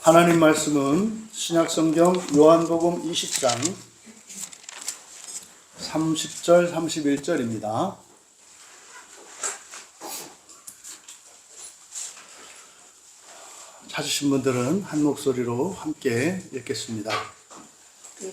하나님 말씀은 신약성경 요한복음 20장 30절 31절입니다. 찾으신 분들은 한 목소리로 함께 읽겠습니다.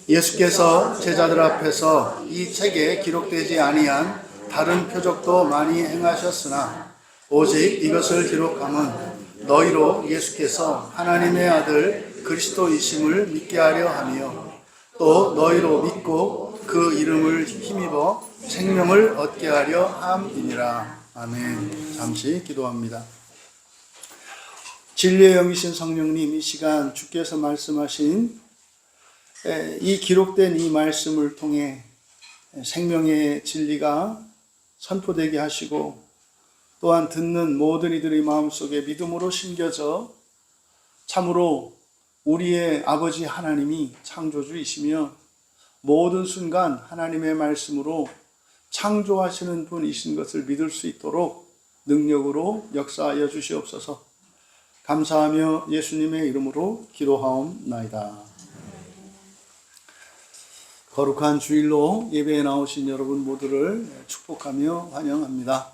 예수께서 제자들 앞에서 이 책에 기록되지 아니한 다른 표적도 많이 행하셨으나 오직 이것을 기록함은 너희로 예수께서 하나님의 아들 그리스도이심을 믿게 하려 하며 또 너희로 믿고 그 이름을 힘입어 생명을 얻게 하려 함이니라. 아멘. 잠시 기도합니다. 진리의 영이신 성령님, 이 시간 주께서 말씀하신 이 기록된 이 말씀을 통해 생명의 진리가 선포되게 하시고 또한 듣는 모든 이들의 마음속에 믿음으로 심겨져 참으로 우리의 아버지 하나님이 창조주이시며 모든 순간 하나님의 말씀으로 창조하시는 분이신 것을 믿을 수 있도록 능력으로 역사하여 주시옵소서. 감사하며 예수님의 이름으로 기도하옵나이다. 거룩한 주일로 예배에 나오신 여러분 모두를 축복하며 환영합니다.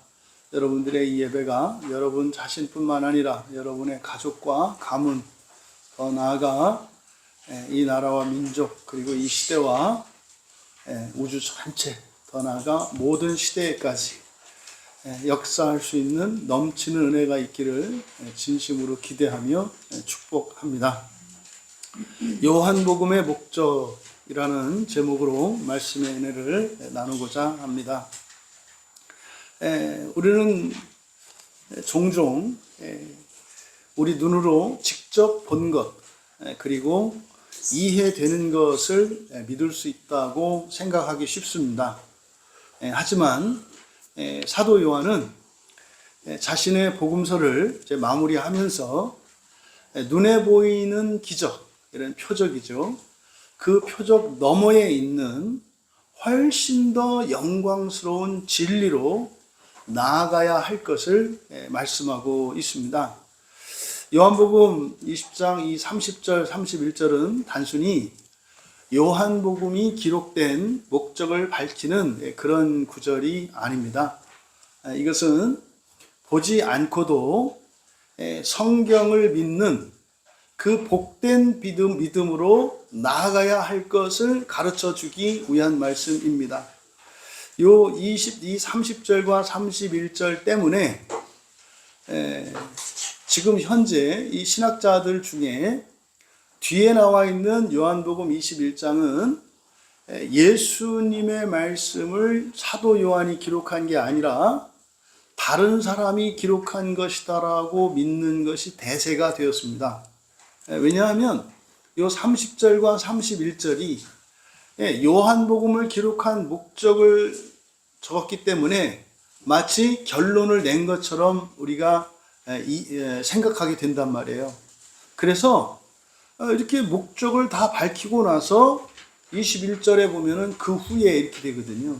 여러분들의 이 예배가 여러분 자신뿐만 아니라 여러분의 가족과 가문, 더 나아가 이 나라와 민족, 그리고 이 시대와 우주 전체, 더 나아가 모든 시대에까지 역사할 수 있는 넘치는 은혜가 있기를 진심으로 기대하며 축복합니다. 요한복음의 목적이라는 제목으로 말씀의 은혜를 나누고자 합니다. 우리는 종종 우리 눈으로 직접 본 것, 그리고 이해되는 것을 믿을 수 있다고 생각하기 쉽습니다. 하지만 사도 요한은 자신의 복음서를 마무리하면서 눈에 보이는 기적, 이런 표적이죠. 그 표적 너머에 있는 훨씬 더 영광스러운 진리로 나아가야 할 것을 말씀하고 있습니다. 요한복음 20장 이 30절 31절은 단순히 요한복음이 기록된 목적을 밝히는 그런 구절이 아닙니다. 이것은 보지 않고도 성경을 믿는 그 복된 믿음으로 나아가야 할 것을 가르쳐 주기 위한 말씀입니다. 요 30절과 31절 때문에 지금 현재 이 신학자들 중에 뒤에 나와 있는 요한복음 21장은 예수님의 말씀을 사도 요한이 기록한 게 아니라 다른 사람이 기록한 것이다라고 믿는 것이 대세가 되었습니다. 왜냐하면 요 30절과 31절이 요한복음을 기록한 목적을 적었기 때문에 마치 결론을 낸 것처럼 우리가 생각하게 된단 말이에요. 그래서 이렇게 목적을 다 밝히고 나서 21절에 보면은 그 후에 이렇게 되거든요.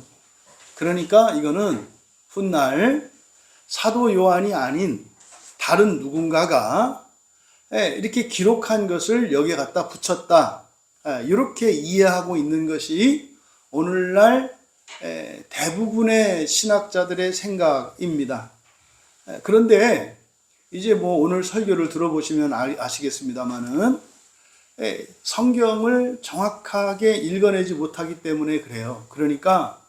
그러니까 이거는 훗날 사도 요한이 아닌 다른 누군가가 이렇게 기록한 것을 여기에 갖다 붙였다. 이렇게 이해하고 있는 것이 오늘날 대부분의 신학자들의 생각입니다. 그런데 이제 오늘 설교를 들어보시면 아시겠습니다만은 성경을 정확하게 읽어내지 못하기 때문에 그래요. 그러니까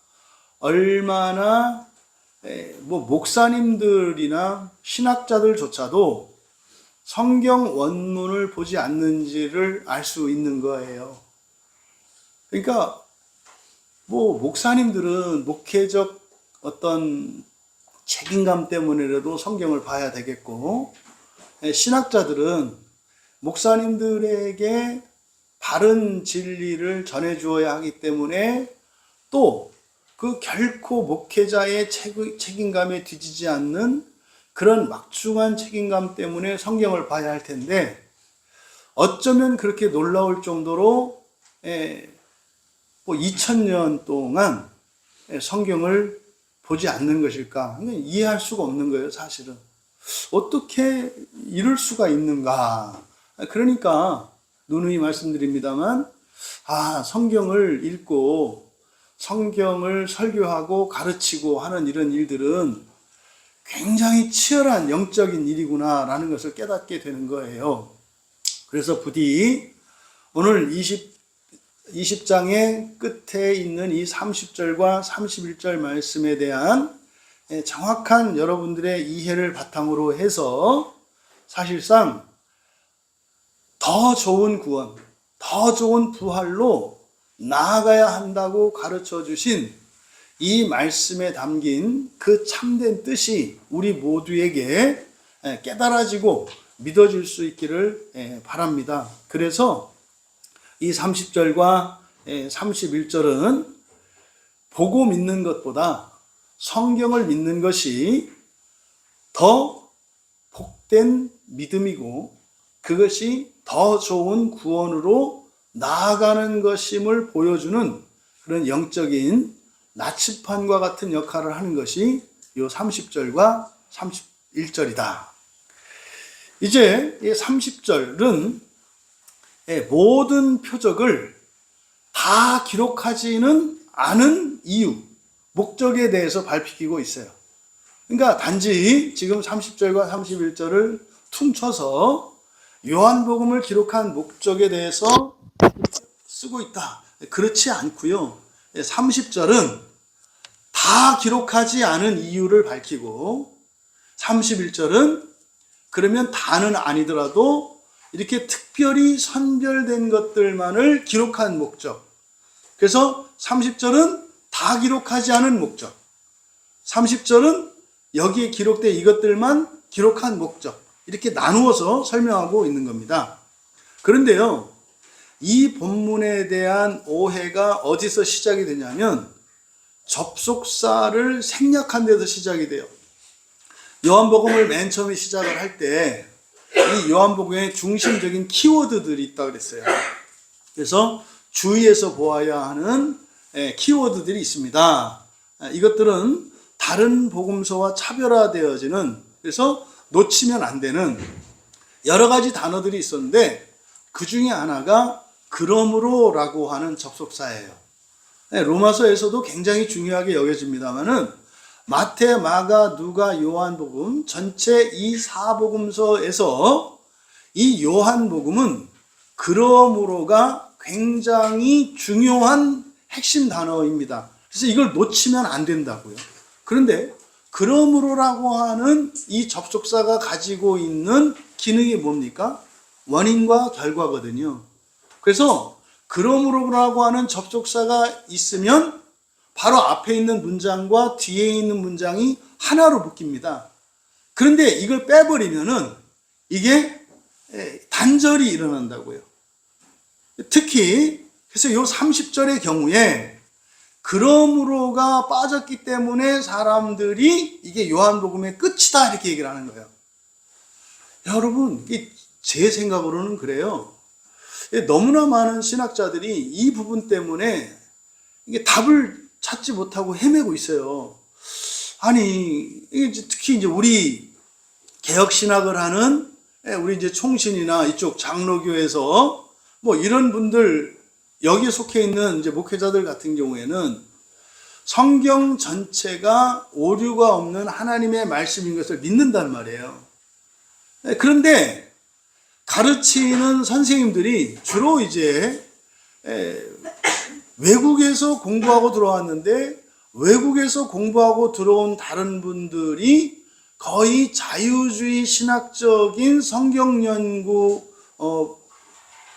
얼마나 목사님들이나 신학자들조차도 성경 원문을 보지 않는지를 알 수 있는 거예요. 그러니까 목사님들은 목회적 어떤 책임감 때문에라도 성경을 봐야 되겠고, 신학자들은 목사님들에게 바른 진리를 전해 주어야 하기 때문에 또 그 결코 목회자의 책임감에 뒤지지 않는 그런 막중한 책임감 때문에 성경을 봐야 할 텐데, 어쩌면 그렇게 놀라울 정도로 2000년 동안 성경을 보지 않는 것일까? 이해할 수가 없는 거예요, 사실은. 어떻게 이럴 수가 있는가? 그러니까 누누이 말씀드립니다만 성경을 읽고 성경을 설교하고 가르치고 하는 이런 일들은 굉장히 치열한 영적인 일이구나 라는 것을 깨닫게 되는 거예요. 그래서 부디 오늘 20장의 끝에 있는 이 30절과 31절 말씀에 대한 정확한 여러분들의 이해를 바탕으로 해서 사실상 더 좋은 구원, 더 좋은 부활로 나아가야 한다고 가르쳐 주신 이 말씀에 담긴 그 참된 뜻이 우리 모두에게 깨달아지고 믿어질 수 있기를 바랍니다. 그래서 이 30절과 31절은 보고 믿는 것보다 성경을 믿는 것이 더 복된 믿음이고 그것이 더 좋은 구원으로 나아가는 것임을 보여주는 그런 영적인 나치판과 같은 역할을 하는 것이 이 30절과 31절이다. 이제 이 30절은 모든 표적을 다 기록하지는 않은 이유, 목적에 대해서 밝히고 있어요. 그러니까 단지 지금 30절과 31절을 퉁쳐서 요한복음을 기록한 목적에 대해서 쓰고 있다. 그렇지 않고요. 30절은 다 기록하지 않은 이유를 밝히고 31절은 그러면 다는 아니더라도 이렇게 특별히 선별된 것들만을 기록한 목적. 그래서 30절은 다 기록하지 않은 목적. 30절은 여기에 기록된 이것들만 기록한 목적. 이렇게 나누어서 설명하고 있는 겁니다. 그런데요, 이 본문에 대한 오해가 어디서 시작이 되냐면 접속사를 생략한 데서 시작이 돼요. 요한복음을 맨 처음에 시작을 할 때 이 요한복음의 중심적인 키워드들이 있다고 그랬어요. 그래서 주의해서 보아야 하는 키워드들이 있습니다. 이것들은 다른 복음서와 차별화되어지는, 그래서 놓치면 안 되는 여러 가지 단어들이 있었는데 그 중에 하나가 그러므로 라고 하는 접속사예요. 로마서에서도 굉장히 중요하게 여겨집니다만은 마태, 마가, 누가, 요한복음 전체 이 사복음서에서 이 요한복음은 그러므로가 굉장히 중요한 핵심 단어입니다. 그래서 이걸 놓치면 안 된다고요. 그런데 그러므로라고 하는 이 접속사가 가지고 있는 기능이 뭡니까? 원인과 결과거든요. 그래서 그러므로라고 하는 접속사가 있으면 바로 앞에 있는 문장과 뒤에 있는 문장이 하나로 묶입니다. 그런데 이걸 빼버리면은 이게 단절이 일어난다고요. 특히 그래서 이 30절의 경우에 그러므로가 빠졌기 때문에 사람들이 이게 요한복음의 끝이다 이렇게 얘기를 하는 거예요. 여러분, 제 생각으로는 그래요. 너무나 많은 신학자들이 이 부분 때문에 이게 답을 찾지 못하고 헤매고 있어요. 아니, 특히 이제 우리 개혁신학을 하는 우리 이제 총신이나 이쪽 장로교에서 뭐 이런 분들, 여기에 속해 있는 이제 목회자들 같은 경우에는 성경 전체가 오류가 없는 하나님의 말씀인 것을 믿는단 말이에요. 그런데 가르치는 선생님들이 주로 이제 외국에서 공부하고 들어왔는데 외국에서 공부하고 들어온 다른 분들이 거의 자유주의 신학적인 성경 연구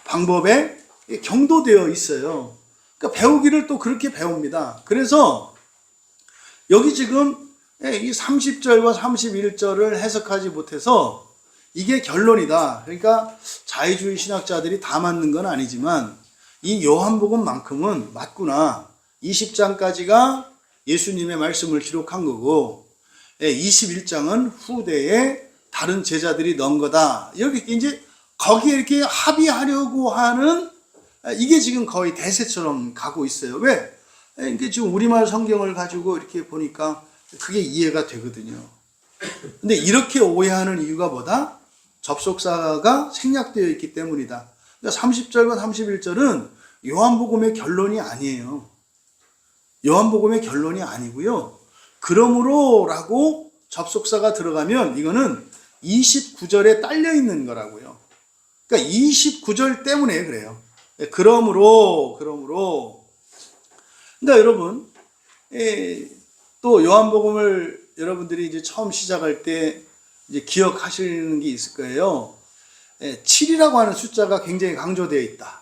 방법에 경도되어 있어요. 그러니까 배우기를 또 그렇게 배웁니다. 그래서 여기 지금 이 30절과 31절을 해석하지 못해서 이게 결론이다. 그러니까 자유주의 신학자들이 다 맞는 건 아니지만 이 요한복음만큼은 맞구나. 20장까지가 예수님의 말씀을 기록한 거고 21장은 후대에 다른 제자들이 넣은 거다. 여기 이제 거기에 이렇게 합의하려고 하는 이게 지금 거의 대세처럼 가고 있어요. 왜? 이게 지금 우리말 성경을 가지고 이렇게 보니까 그게 이해가 되거든요. 근데 이렇게 오해하는 이유가 뭐다? 접속사가 생략되어 있기 때문이다. 그러니까 30절과 31절은 요한복음의 결론이 아니에요. 요한복음의 결론이 아니고요. 그러므로라고 접속사가 들어가면 이거는 29절에 딸려 있는 거라고요. 그러니까 29절 때문에 그래요. 그러므로. 그러니까 여러분, 또 요한복음을 여러분들이 이제 처음 시작할 때 이제 기억하시는 게 있을 거예요. 7이라고 하는 숫자가 굉장히 강조되어 있다.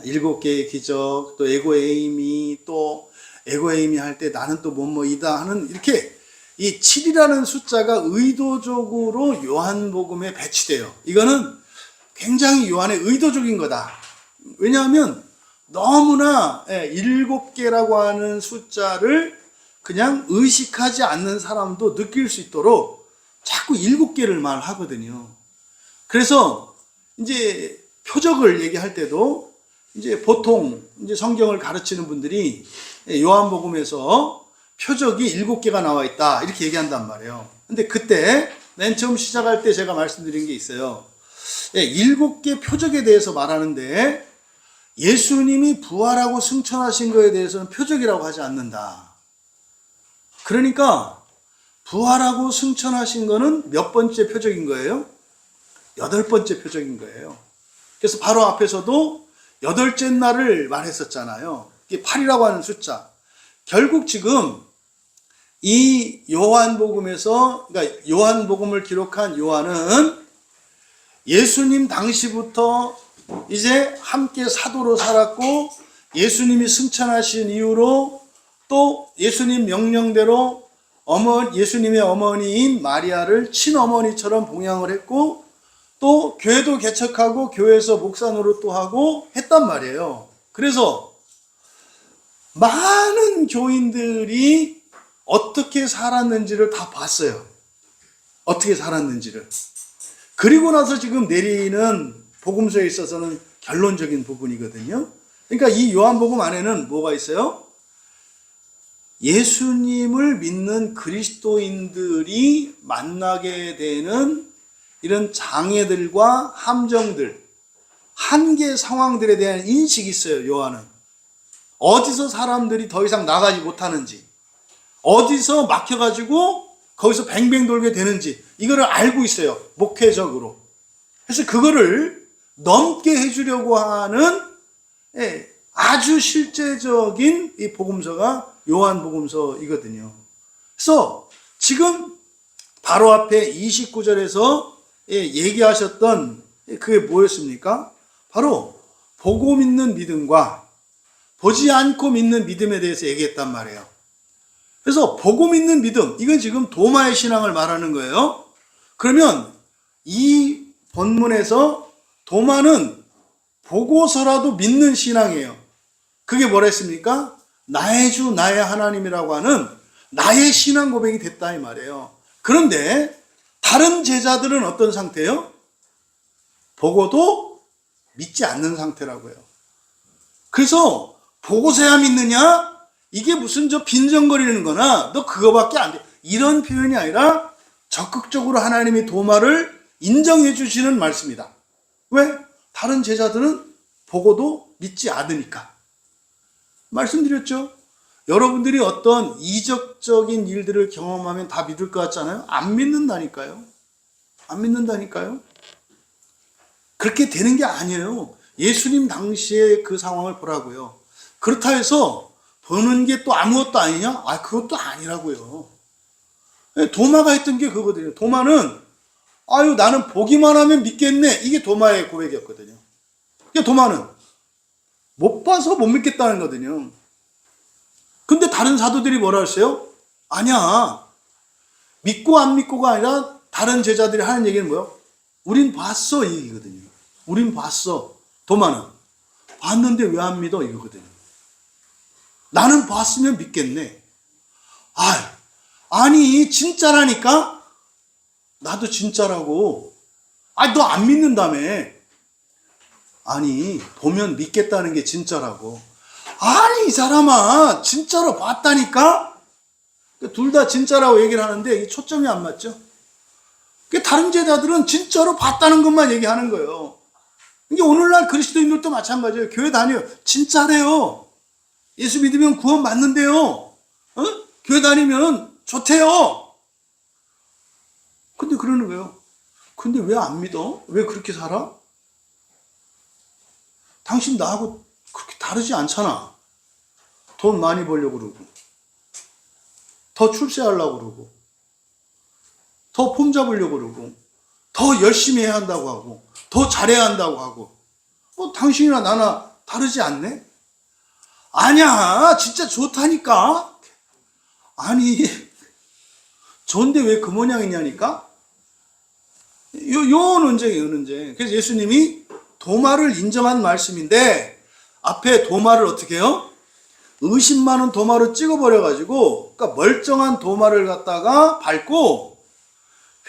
7개의 기적, 또 에고에이미, 또 에고에이미 할 때 나는 또 뭐뭐이다 하는 이렇게 이 7이라는 숫자가 의도적으로 요한복음에 배치돼요. 이거는 굉장히 요한의 의도적인 거다. 왜냐하면 너무나 7개라고 하는 숫자를 그냥 의식하지 않는 사람도 느낄 수 있도록 자꾸 7개를 말하거든요. 그래서 이제 표적을 얘기할 때도 이제 보통 이제 성경을 가르치는 분들이 요한복음에서 표적이 7개가 나와 있다 이렇게 얘기한단 말이에요. 근데 그때 맨 처음 시작할 때 제가 말씀드린 게 있어요. 7개 표적에 대해서 말하는데 예수님이 부활하고 승천하신 거에 대해서는 표적이라고 하지 않는다. 그러니까 부활하고 승천하신 거는 몇 번째 표적인 거예요? 8번째 표적인 거예요. 그래서 바로 앞에서도 8째 날을 말했었잖아요. 이게 8이라고 하는 숫자. 결국 지금 이 요한복음에서, 그러니까 요한복음을 기록한 요한은 예수님 당시부터 이제 함께 사도로 살았고 예수님이 승천하신 이후로 또 예수님 명령대로 예수님의 어머니인 마리아를 친어머니처럼 봉양을 했고 또 교회도 개척하고 교회에서 목사 노릇도 하고 했단 말이에요. 그래서 많은 교인들이 어떻게 살았는지를 다 봤어요. 어떻게 살았는지를. 그리고 나서 지금 내리는 복음서에 있어서는 결론적인 부분이거든요. 그러니까 이 요한복음 안에는 뭐가 있어요? 예수님을 믿는 그리스도인들이 만나게 되는 이런 장애들과 함정들, 한계 상황들에 대한 인식이 있어요, 요한은. 어디서 사람들이 더 이상 나가지 못하는지, 어디서 막혀가지고 거기서 뱅뱅 돌게 되는지, 이거를 알고 있어요, 목회적으로. 그래서 그거를 넘게 해주려고 하는 아주 실제적인 이 복음서가 요한복음서이거든요. 그래서 지금 바로 앞에 29절에서 얘기하셨던 그게 뭐였습니까? 바로 보고 믿는 믿음과 보지 않고 믿는 믿음에 대해서 얘기했단 말이에요. 그래서 보고 믿는 믿음, 이건 지금 도마의 신앙을 말하는 거예요. 그러면 이 본문에서 도마는 보고서라도 믿는 신앙이에요. 그게 뭐랬습니까? 나의 주 나의 하나님이라고 하는 나의 신앙 고백이 됐다 이 말이에요. 그런데 다른 제자들은 어떤 상태예요? 보고도 믿지 않는 상태라고요. 그래서 보고서야 믿느냐? 이게 무슨 저 빈정거리는 거나 너 그거밖에 안 돼. 이런 표현이 아니라 적극적으로 하나님이 도마를 인정해 주시는 말씀이다. 왜? 다른 제자들은 보고도 믿지 않으니까. 말씀드렸죠? 여러분들이 어떤 이적적인 일들을 경험하면 다 믿을 것 같잖아요? 안 믿는다니까요. 안 믿는다니까요. 그렇게 되는 게 아니에요. 예수님 당시에 그 상황을 보라고요. 그렇다 해서 보는 게 또 아무것도 아니냐? 그것도 아니라고요. 도마가 했던 게 그거거든요. 도마는 나는 보기만 하면 믿겠네. 이게 도마의 고백이었거든요. 그러니까 도마는 못 봐서 못 믿겠다는 거거든요. 근데 다른 사도들이 뭐라 했어요? 아니야. 믿고 안 믿고가 아니라 다른 제자들이 하는 얘기는 뭐예요? 우린 봤어 이 얘기거든요. 우린 봤어. 도마는 봤는데 왜 안 믿어 이거거든요. 나는 봤으면 믿겠네. 아니 진짜라니까? 나도 진짜라고. 너 안 믿는다며. 아니 보면 믿겠다는 게 진짜라고. 아니 이 사람아 진짜로 봤다니까? 둘 다 진짜라고 얘기를 하는데 이 초점이 안 맞죠? 다른 제자들은 진짜로 봤다는 것만 얘기하는 거예요. 이게 오늘날 그리스도인들도 마찬가지예요. 교회 다녀요. 진짜래요. 예수 믿으면 구원 받는데요. 교회 다니면 좋대요. 근데 그러는 거예요. 근데 왜 안 믿어? 왜 그렇게 살아? 당신 나하고 그렇게 다르지 않잖아. 돈 많이 벌려고 그러고, 더 출세하려고 그러고, 더 폼 잡으려고 그러고, 더 열심히 해야 한다고 하고, 더 잘해야 한다고 하고, 당신이나 나나 다르지 않네? 아니야, 진짜 좋다니까? 아니, 좋은데 왜 그 모양이냐니까? 요 논쟁이에요, 논쟁. 그래서 예수님이 도마를 인정한 말씀인데, 앞에 도마를 어떻게 해요? 의심 많은 도마로 찍어버려가지고, 그러니까 멀쩡한 도마를 갖다가 밟고,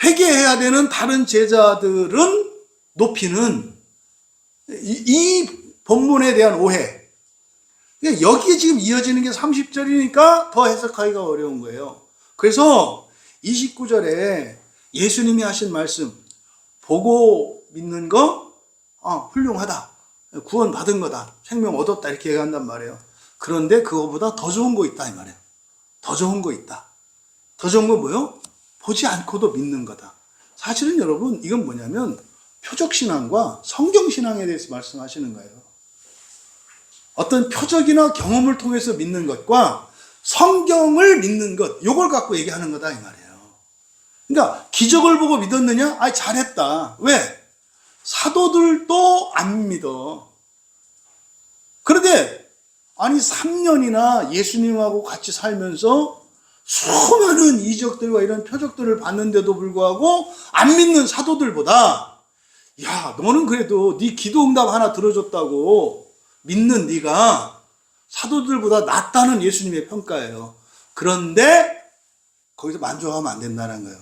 회개해야 되는 다른 제자들은 높이는 이 본문에 대한 오해. 여기에 지금 이어지는 게 30절이니까 더 해석하기가 어려운 거예요. 그래서 29절에 예수님이 하신 말씀, 보고 믿는 거, 훌륭하다. 구원 받은 거다. 생명 얻었다. 이렇게 얘기한단 말이에요. 그런데 그거보다 더 좋은 거 있다. 이 말이에요. 더 좋은 거 있다. 더 좋은 건 뭐예요? 보지 않고도 믿는 거다. 사실은 여러분, 이건 뭐냐면 표적신앙과 성경신앙에 대해서 말씀하시는 거예요. 어떤 표적이나 경험을 통해서 믿는 것과 성경을 믿는 것, 요걸 갖고 얘기하는 거다, 이 말이에요. 그러니까 기적을 보고 믿었느냐? 잘했다. 왜? 사도들도 안 믿어. 그런데 3년이나 예수님하고 같이 살면서 수많은 이적들과 이런 표적들을 봤는데도 불구하고 안 믿는 사도들보다, 야, 너는 그래도 네 기도응답 하나 들어줬다고 믿는 네가 사도들보다 낫다는 예수님의 평가예요. 그런데 거기서 만족하면 안 된다는 거예요.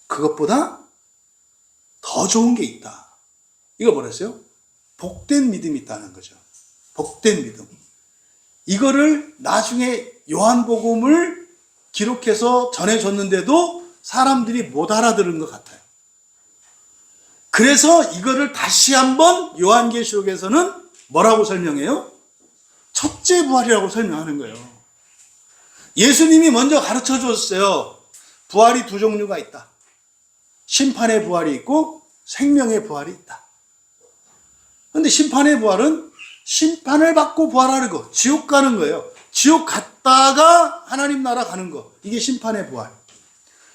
그것보다 더 좋은 게 있다. 이거 뭐랬어요? 복된 믿음이 있다는 거죠. 복된 믿음. 이거를 나중에 요한복음을 기록해서 전해줬는데도 사람들이 못 알아들은 것 같아요. 그래서 이거를 다시 한번 요한계시록에서는 뭐라고 설명해요? 첫째 부활이라고 설명하는 거예요. 예수님이 먼저 가르쳐 줬어요. 부활이 두 종류가 있다. 심판의 부활이 있고 생명의 부활이 있다. 그런데 심판의 부활은 심판을 받고 부활하는 거, 지옥 가는 거예요. 지옥 갔다가 하나님 나라 가는 거, 이게 심판의 부활.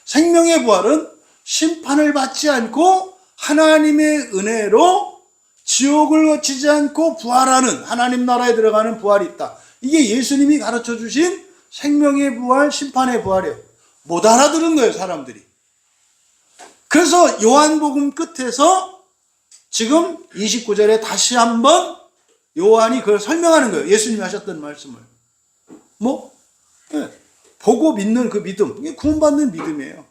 생명의 부활은 심판을 받지 않고 하나님의 은혜로 지옥을 거치지 않고 부활하는, 하나님 나라에 들어가는 부활이 있다. 이게 예수님이 가르쳐 주신 생명의 부활, 심판의 부활이에요. 못 알아들은 거예요, 사람들이. 그래서 요한복음 끝에서 지금 29절에 다시 한번 요한이 그걸 설명하는 거예요. 예수님이 하셨던 말씀을. 보고 믿는 그 믿음, 이게 구원받는 믿음이에요.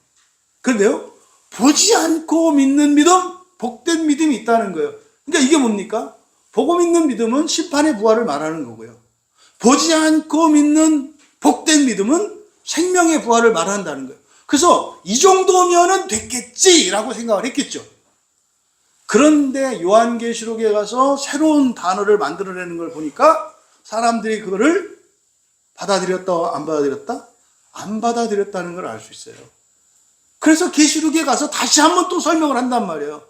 그런데요, 보지 않고 믿는 믿음, 복된 믿음이 있다는 거예요. 그러니까 이게 뭡니까? 보고 믿는 믿음은 심판의 부활을 말하는 거고요. 보지 않고 믿는 복된 믿음은 생명의 부활을 말한다는 거예요. 그래서 이 정도면은 됐겠지라고 생각을 했겠죠. 그런데 요한계시록에 가서 새로운 단어를 만들어내는 걸 보니까 사람들이 그거를 받아들였다, 안 받아들였다? 안 받아들였다는 걸 알 수 있어요. 그래서 계시록에 가서 다시 한번 또 설명을 한단 말이에요.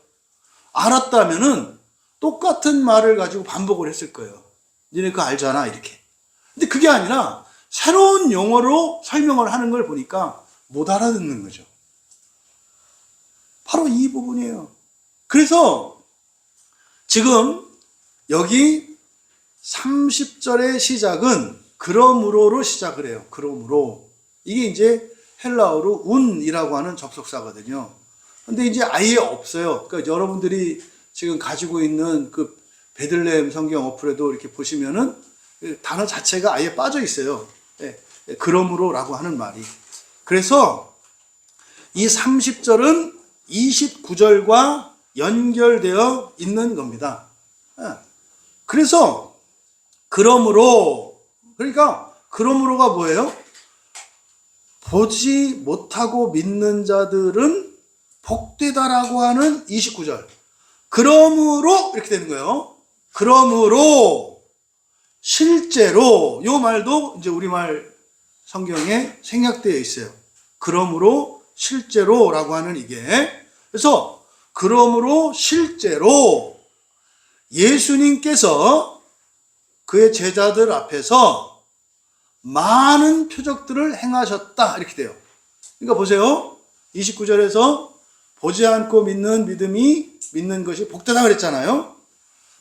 알았다면은 똑같은 말을 가지고 반복을 했을 거예요. 니네 그거 알잖아, 이렇게. 근데 그게 아니라 새로운 용어로 설명을 하는 걸 보니까 못 알아듣는 거죠. 바로 이 부분이에요. 그래서 지금 여기 30절의 시작은 그러므로로 시작을 해요. 그러므로. 이게 이제 헬라어로 운이라고 하는 접속사거든요. 근데 이제 아예 없어요. 그러니까 여러분들이 지금 가지고 있는 그 베들레헴 성경 어플에도 이렇게 보시면은 단어 자체가 아예 빠져 있어요. 그러므로라고 하는 말이. 그래서 이 30절은 29절과 연결되어 있는 겁니다. 그래서 그러므로, 그러니까 그러므로가 뭐예요? 보지 못하고 믿는 자들은 복되다라고 하는 29절. 그러므로 이렇게 되는 거예요. 그러므로 실제로 요 말도 이제 우리말 성경에 생략되어 있어요. 그러므로 실제로라고 하는 이게. 그래서 그러므로 실제로 예수님께서 그의 제자들 앞에서 많은 표적들을 행하셨다 이렇게 돼요. 그러니까 보세요. 29절에서 보지 않고 믿는 믿음이 믿는 것이 복되다 그랬잖아요.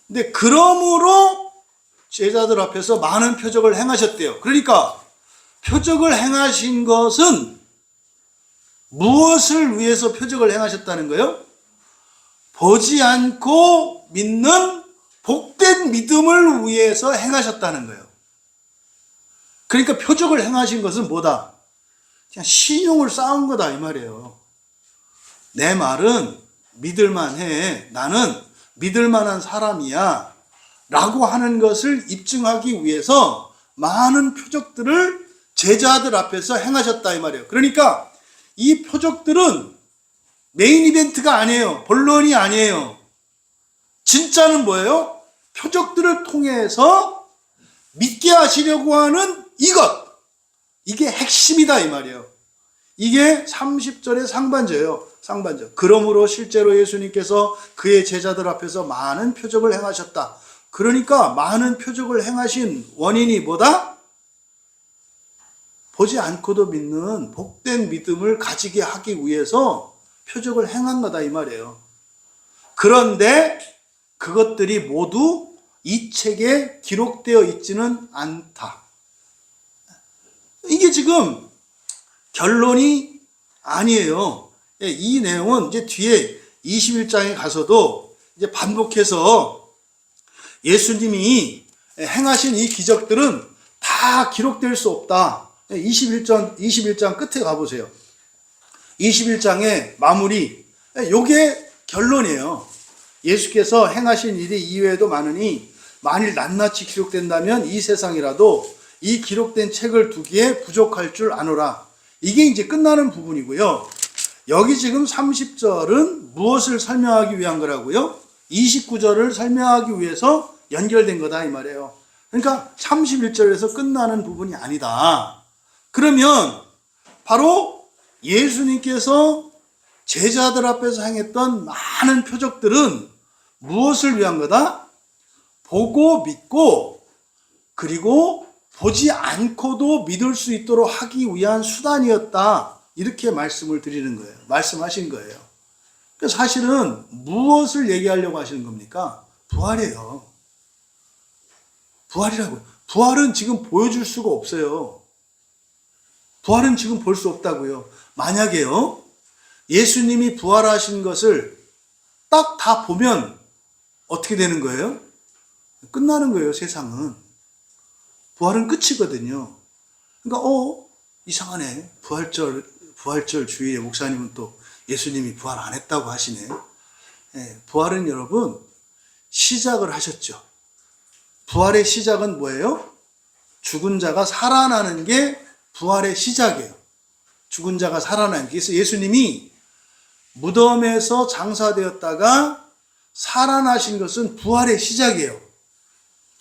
근데 그러므로 제자들 앞에서 많은 표적을 행하셨대요. 그러니까 표적을 행하신 것은 무엇을 위해서 표적을 행하셨다는 거예요? 보지 않고 믿는 복된 믿음을 위해서 행하셨다는 거예요. 그러니까 표적을 행하신 것은 뭐다? 그냥 신용을 쌓은 거다 이 말이에요. 내 말은 믿을만해. 나는 믿을만한 사람이야. 라고 하는 것을 입증하기 위해서 많은 표적들을 제자들 앞에서 행하셨다 이 말이에요. 그러니까 이 표적들은 메인 이벤트가 아니에요. 본론이 아니에요. 진짜는 뭐예요? 표적들을 통해서 믿게 하시려고 하는 이것. 이게 핵심이다 이 말이에요. 이게 30절의 상반절이에요. 상반절. 그러므로 실제로 예수님께서 그의 제자들 앞에서 많은 표적을 행하셨다. 그러니까 많은 표적을 행하신 원인이 뭐다? 보지 않고도 믿는 복된 믿음을 가지게 하기 위해서 표적을 행한 거다 이 말이에요. 그런데 그것들이 모두 이 책에 기록되어 있지는 않다. 이게 지금 결론이 아니에요. 이 내용은 이제 뒤에 21장에 가서도 이제 반복해서 예수님이 행하신 이 기적들은 다 기록될 수 없다. 21장 끝에 가보세요. 21장의 마무리. 요게 결론이에요. 예수께서 행하신 일이 이외에도 많으니 만일 낱낱이 기록된다면 이 세상이라도 이 기록된 책을 두기에 부족할 줄 아노라. 이게 이제 끝나는 부분이고요. 여기 지금 30절은 무엇을 설명하기 위한 거라고요? 29절을 설명하기 위해서 연결된 거다 이 말이에요. 그러니까 31절에서 끝나는 부분이 아니다. 그러면 바로 예수님께서 제자들 앞에서 행했던 많은 표적들은 무엇을 위한 거다? 보고 믿고 그리고 보지 않고도 믿을 수 있도록 하기 위한 수단이었다. 이렇게 말씀을 드리는 거예요. 말씀하신 거예요. 그래서 사실은 무엇을 얘기하려고 하시는 겁니까? 부활이에요. 부활이라고요. 부활은 지금 보여줄 수가 없어요. 부활은 지금 볼 수 없다고요. 만약에요, 예수님이 부활하신 것을 딱 다 보면 어떻게 되는 거예요? 끝나는 거예요, 세상은. 부활은 끝이거든요. 그러니까, 이상하네. 부활절 주일에 목사님은 또 예수님이 부활 안 했다고 하시네. 부활은 여러분, 시작을 하셨죠. 부활의 시작은 뭐예요? 죽은 자가 살아나는 게 부활의 시작이에요. 죽은 자가 살아나는 게. 그래서 예수님이 무덤에서 장사되었다가 살아나신 것은 부활의 시작이에요.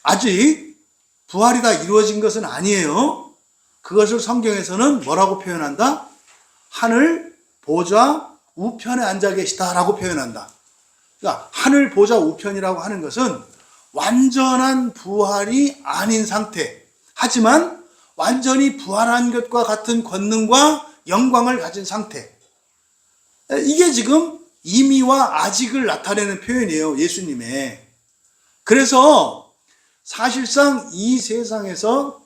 아직 부활이 다 이루어진 것은 아니에요. 그것을 성경에서는 뭐라고 표현한다? 하늘 보좌 우편에 앉아 계시다라고 표현한다. 그러니까 하늘 보좌 우편이라고 하는 것은 완전한 부활이 아닌 상태. 하지만 완전히 부활한 것과 같은 권능과 영광을 가진 상태. 이게 지금 이미와 아직을 나타내는 표현이에요. 예수님의. 그래서 사실상 이 세상에서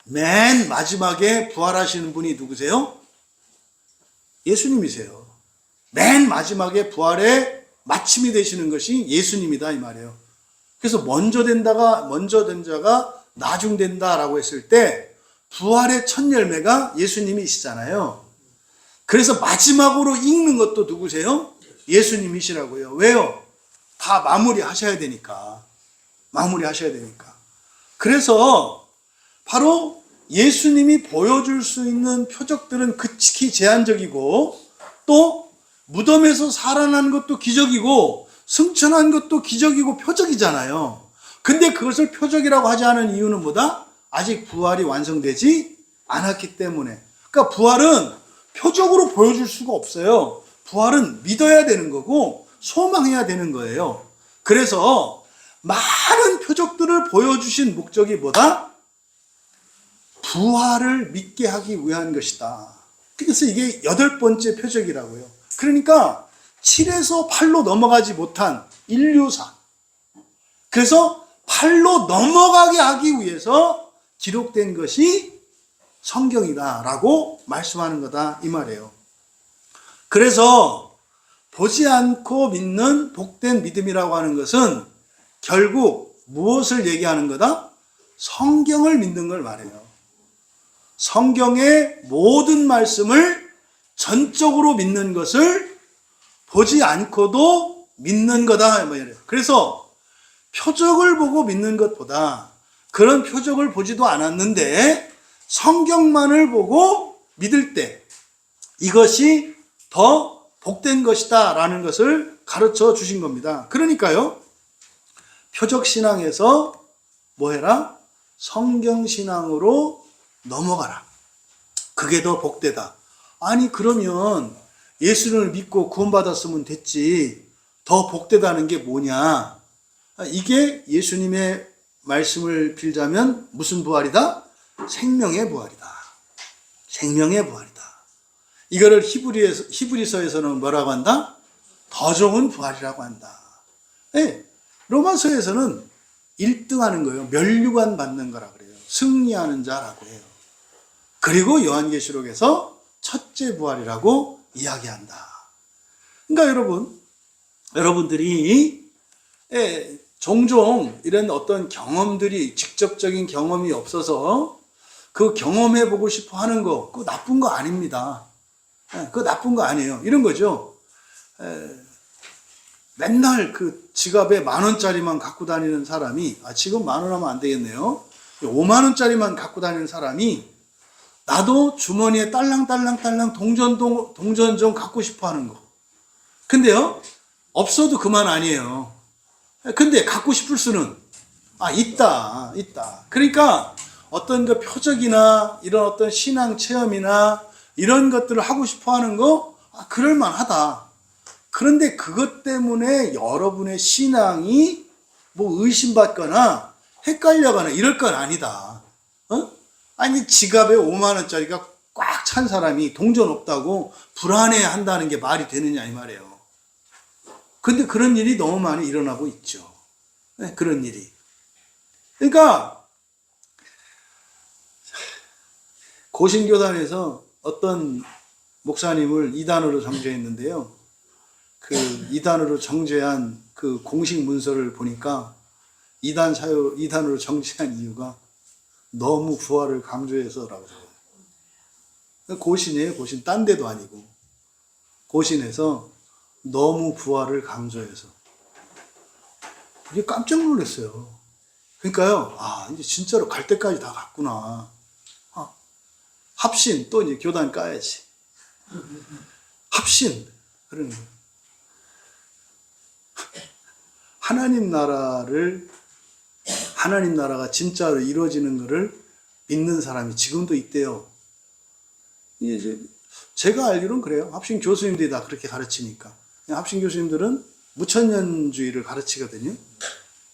맨 마지막에 부활하시는 분이 누구세요? 예수님이세요. 맨 마지막에 부활의 마침이 되시는 것이 예수님이다 이 말이에요. 그래서 먼저 된 자가 나중된다라고 했을 때 부활의 첫 열매가 예수님이시잖아요. 그래서 마지막으로 읽는 것도 누구세요? 예수님이시라고요. 왜요? 다 마무리하셔야 되니까. 마무리하셔야 되니까. 그래서 바로 예수님이 보여줄 수 있는 표적들은 극히 제한적이고 또 무덤에서 살아난 것도 기적이고 승천한 것도 기적이고 표적이잖아요. 근데 그것을 표적이라고 하지 않은 이유는 뭐다? 아직 부활이 완성되지 않았기 때문에. 그러니까 부활은 표적으로 보여줄 수가 없어요. 부활은 믿어야 되는 거고 소망해야 되는 거예요. 그래서 많은 표적들을 보여주신 목적이 뭐다? 부활을 믿게 하기 위한 것이다. 그래서 이게 8번째 표적이라고요. 그러니까 7에서 8로 넘어가지 못한 인류사. 그래서 8로 넘어가게 하기 위해서 기록된 것이 성경이다라고 말씀하는 거다 이 말이에요. 그래서 보지 않고 믿는 복된 믿음이라고 하는 것은 결국 무엇을 얘기하는 거다? 성경을 믿는 걸 말해요. 성경의 모든 말씀을 전적으로 믿는 것을 보지 않고도 믿는 거다. 그래서 표적을 보고 믿는 것보다 그런 표적을 보지도 않았는데 성경만을 보고 믿을 때 이것이 더 복된 것이다 라는 것을 가르쳐 주신 겁니다. 그러니까요, 표적신앙에서 뭐 해라? 성경신앙으로 넘어가라. 그게 더 복되다. 아니 그러면 예수를 믿고 구원받았으면 됐지. 더 복되다는 게 뭐냐? 이게 예수님의 말씀을 빌자면 무슨 부활이다? 생명의 부활이다. 생명의 부활이다. 이거를 히브리서에서는 뭐라고 한다? 더 좋은 부활이라고 한다. 네, 로마서에서는 1등 하는 거예요. 멸류관 받는 거라 그래요. 승리하는 자라고 해요. 그리고 요한계시록에서 첫째 부활이라고 이야기한다. 그러니까 여러분들이 종종 이런 어떤 경험들이 직접적인 경험이 없어서 그 경험해보고 싶어 하는 거, 그거 나쁜 거 아닙니다. 그거 나쁜 거 아니에요. 이런 거죠. 맨날 그 지갑에 10,000원짜리만 갖고 다니는 사람이, 지금 10,000원 하면 안 되겠네요. 50,000원짜리만 갖고 다니는 사람이 나도 주머니에 딸랑딸랑딸랑 동전 좀 갖고 싶어 하는 거. 근데요, 없어도 그만 아니에요. 근데 갖고 싶을 수는, 있다. 그러니까 어떤 그 표적이나 이런 어떤 신앙 체험이나 이런 것들을 하고 싶어 하는 거, 그럴만하다. 그런데 그것 때문에 여러분의 신앙이 뭐 의심받거나 헷갈려가나 이럴 건 아니다. 아니 지갑에 50,000원짜리가 꽉 찬 사람이 동전 없다고 불안해 한다는 게 말이 되느냐 이 말이에요. 근데 그런 일이 너무 많이 일어나고 있죠. 네, 그런 일이. 그러니까 고신교단에서 어떤 목사님을 이단으로 정죄했는데요. 그 이단으로 정죄한 그 공식 문서를 보니까 이단으로 정죄한 이유가 너무 부활을 강조해서라고 해요. 고신이에요, 고신. 딴 데도 아니고. 고신에서 너무 부활을 강조해서. 이게 깜짝 놀랐어요. 그러니까요, 이제 진짜로 갈 때까지 다 갔구나. 합신, 또 이제 교단 까야지. 합신. 그러는 거예요. 하나님 나라가 진짜로 이루어지는 것을 믿는 사람이 지금도 있대요. 이제 제가 알기로는 그래요. 합신 교수님들이 다 그렇게 가르치니까. 합신 교수님들은 무천년주의를 가르치거든요.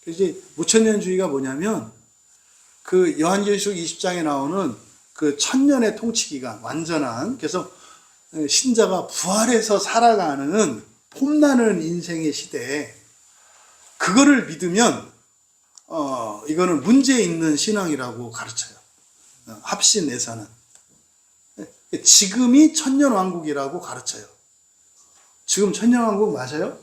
이제 무천년주의가 뭐냐면 그 요한계시록 20장에 나오는 그 1000년의 통치기간, 완전한, 그래서 신자가 부활해서 살아가는 폼나는 인생의 시대에 그거를 믿으면 이거는 문제 있는 신앙이라고 가르쳐요. 합신에서는. 지금이 천년왕국이라고 가르쳐요. 지금 천년왕국 맞아요?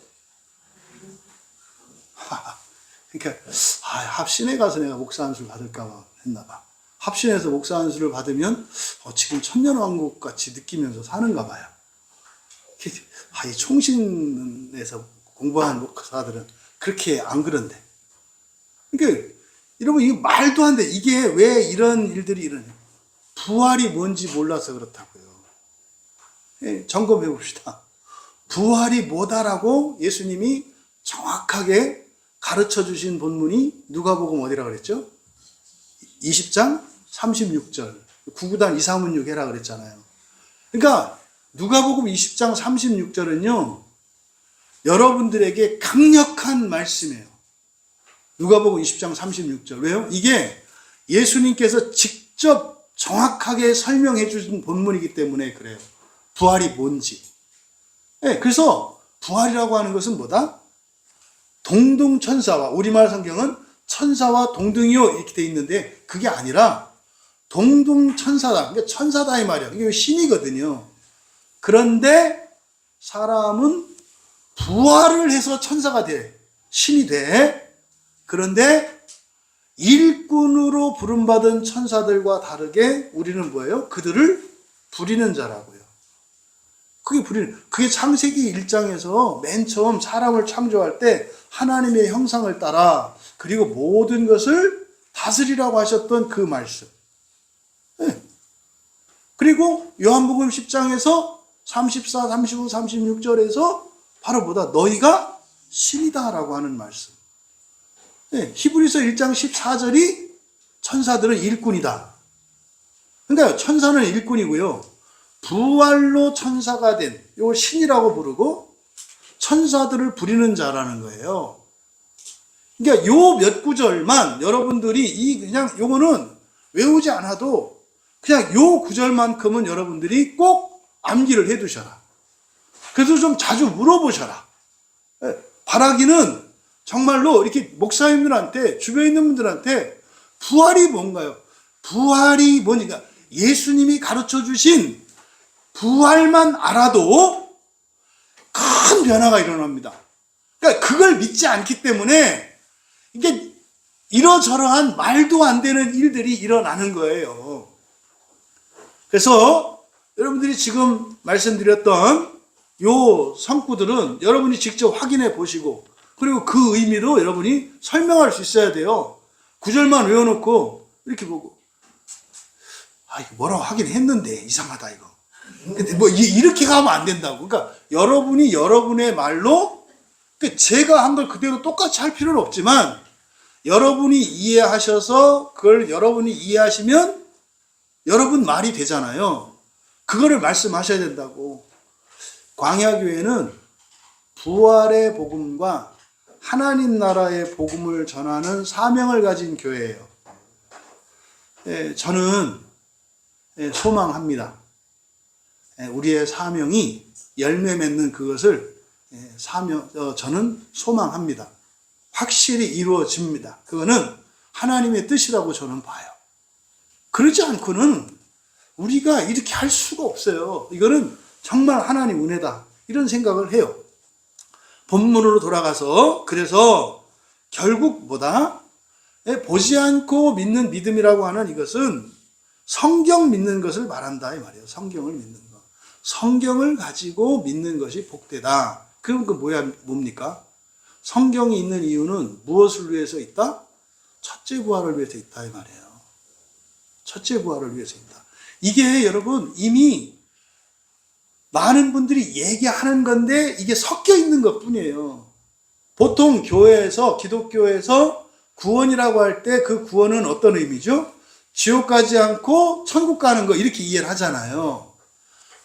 그러니까 합신에 가서 내가 목사 안수를 받을까 했나 봐. 합신에서 목사 안수를 받으면 지금 천년왕국 같이 느끼면서 사는가 봐요. 이 총신에서 공부한 목사들은 그렇게 안 그런데. 그러니까 여러분 이거 말도 안 돼. 이게 왜 이런 일들이 일어나요? 부활이 뭔지 몰라서 그렇다고요. 점검해 봅시다. 부활이 뭐다라고 예수님이 정확하게 가르쳐 주신 본문이 누가복음 어디라 그랬죠? 20장 36절. 구구단 2, 3은 6 해라 그랬잖아요. 그러니까 누가복음 20장 36절은요. 여러분들에게 강력한 말씀이에요. 누가복음 20장 36절. 왜요? 이게 예수님께서 직접 정확하게 설명해 주신 본문이기 때문에 그래요. 부활이 뭔지. 네, 그래서 부활이라고 하는 것은 뭐다? 동등천사와, 우리말 성경은 천사와 동등이요 이렇게 돼 있는데 그게 아니라 동등천사다. 그러니까 천사다 이 말이야. 이게 신이거든요. 그런데 사람은 부활을 해서 천사가 돼. 신이 돼. 그런데 일꾼으로 부름받은 천사들과 다르게 우리는 뭐예요? 그들을 부리는 자라고요. 그게 창세기 1장에서 맨 처음 사람을 창조할 때 하나님의 형상을 따라 그리고 모든 것을 다스리라고 하셨던 그 말씀. 네. 그리고 요한복음 10장에서 34, 35, 36절에서 바로 뭐다? 너희가 신이다라고 하는 말씀. 네. 히브리서 1장 14절이 천사들은 일꾼이다. 그러니까 천사는 일꾼이고요. 부활로 천사가 된 이걸 신이라고 부르고 천사들을 부리는 자라는 거예요. 그러니까 요 몇 구절만 여러분들이 그냥 요거는 외우지 않아도 그냥 요 구절만큼은 여러분들이 꼭 암기를 해 두셔라. 그래서 좀 자주 물어보셔라. 바라기는 정말로 이렇게 목사님들한테 주변에 있는 분들한테 부활이 뭔가요? 부활이 뭐니까 예수님이 가르쳐 주신 부활만 알아도 큰 변화가 일어납니다. 그러니까 그걸 믿지 않기 때문에 이게 이러저러한 말도 안 되는 일들이 일어나는 거예요. 그래서 여러분들이 지금 말씀드렸던 요 성구들은 여러분이 직접 확인해 보시고 그리고 그 의미로 여러분이 설명할 수 있어야 돼요. 구절만 외워놓고 이렇게 보고 이거 뭐라고 하긴 했는데 이상하다 이거. 근데 뭐 이렇게 가면 안 된다고. 그러니까 여러분이 여러분의 말로 제가 한 걸 그대로 똑같이 할 필요는 없지만 여러분이 이해하셔서 그걸 여러분이 이해하시면 여러분 말이 되잖아요. 그거를 말씀하셔야 된다고. 광야교회는 부활의 복음과 하나님 나라의 복음을 전하는 사명을 가진 교회예요. 저는 소망합니다. 우리의 사명이 열매 맺는 그것을 저는 소망합니다. 확실히 이루어집니다. 그거는 하나님의 뜻이라고 저는 봐요. 그러지 않고는 우리가 이렇게 할 수가 없어요. 이거는 정말 하나님 은혜다. 이런 생각을 해요. 본문으로 돌아가서 그래서 결국 뭐다? 보지 않고 믿는 믿음이라고 하는 이것은 성경 믿는 것을 말한다 이 말이에요. 성경을 믿는 것. 성경을 가지고 믿는 것이 복되다. 그럼 뭡니까? 성경이 있는 이유는 무엇을 위해서 있다? 첫째 부활을 위해서 있다 이 말이에요. 첫째 부활을 위해서 있다. 이게 여러분 이미 많은 분들이 얘기하는 건데 이게 섞여 있는 것 뿐이에요. 보통 교회에서 기독교에서 구원이라고 할 때 그 구원은 어떤 의미죠? 지옥 가지 않고 천국 가는 거 이렇게 이해를 하잖아요.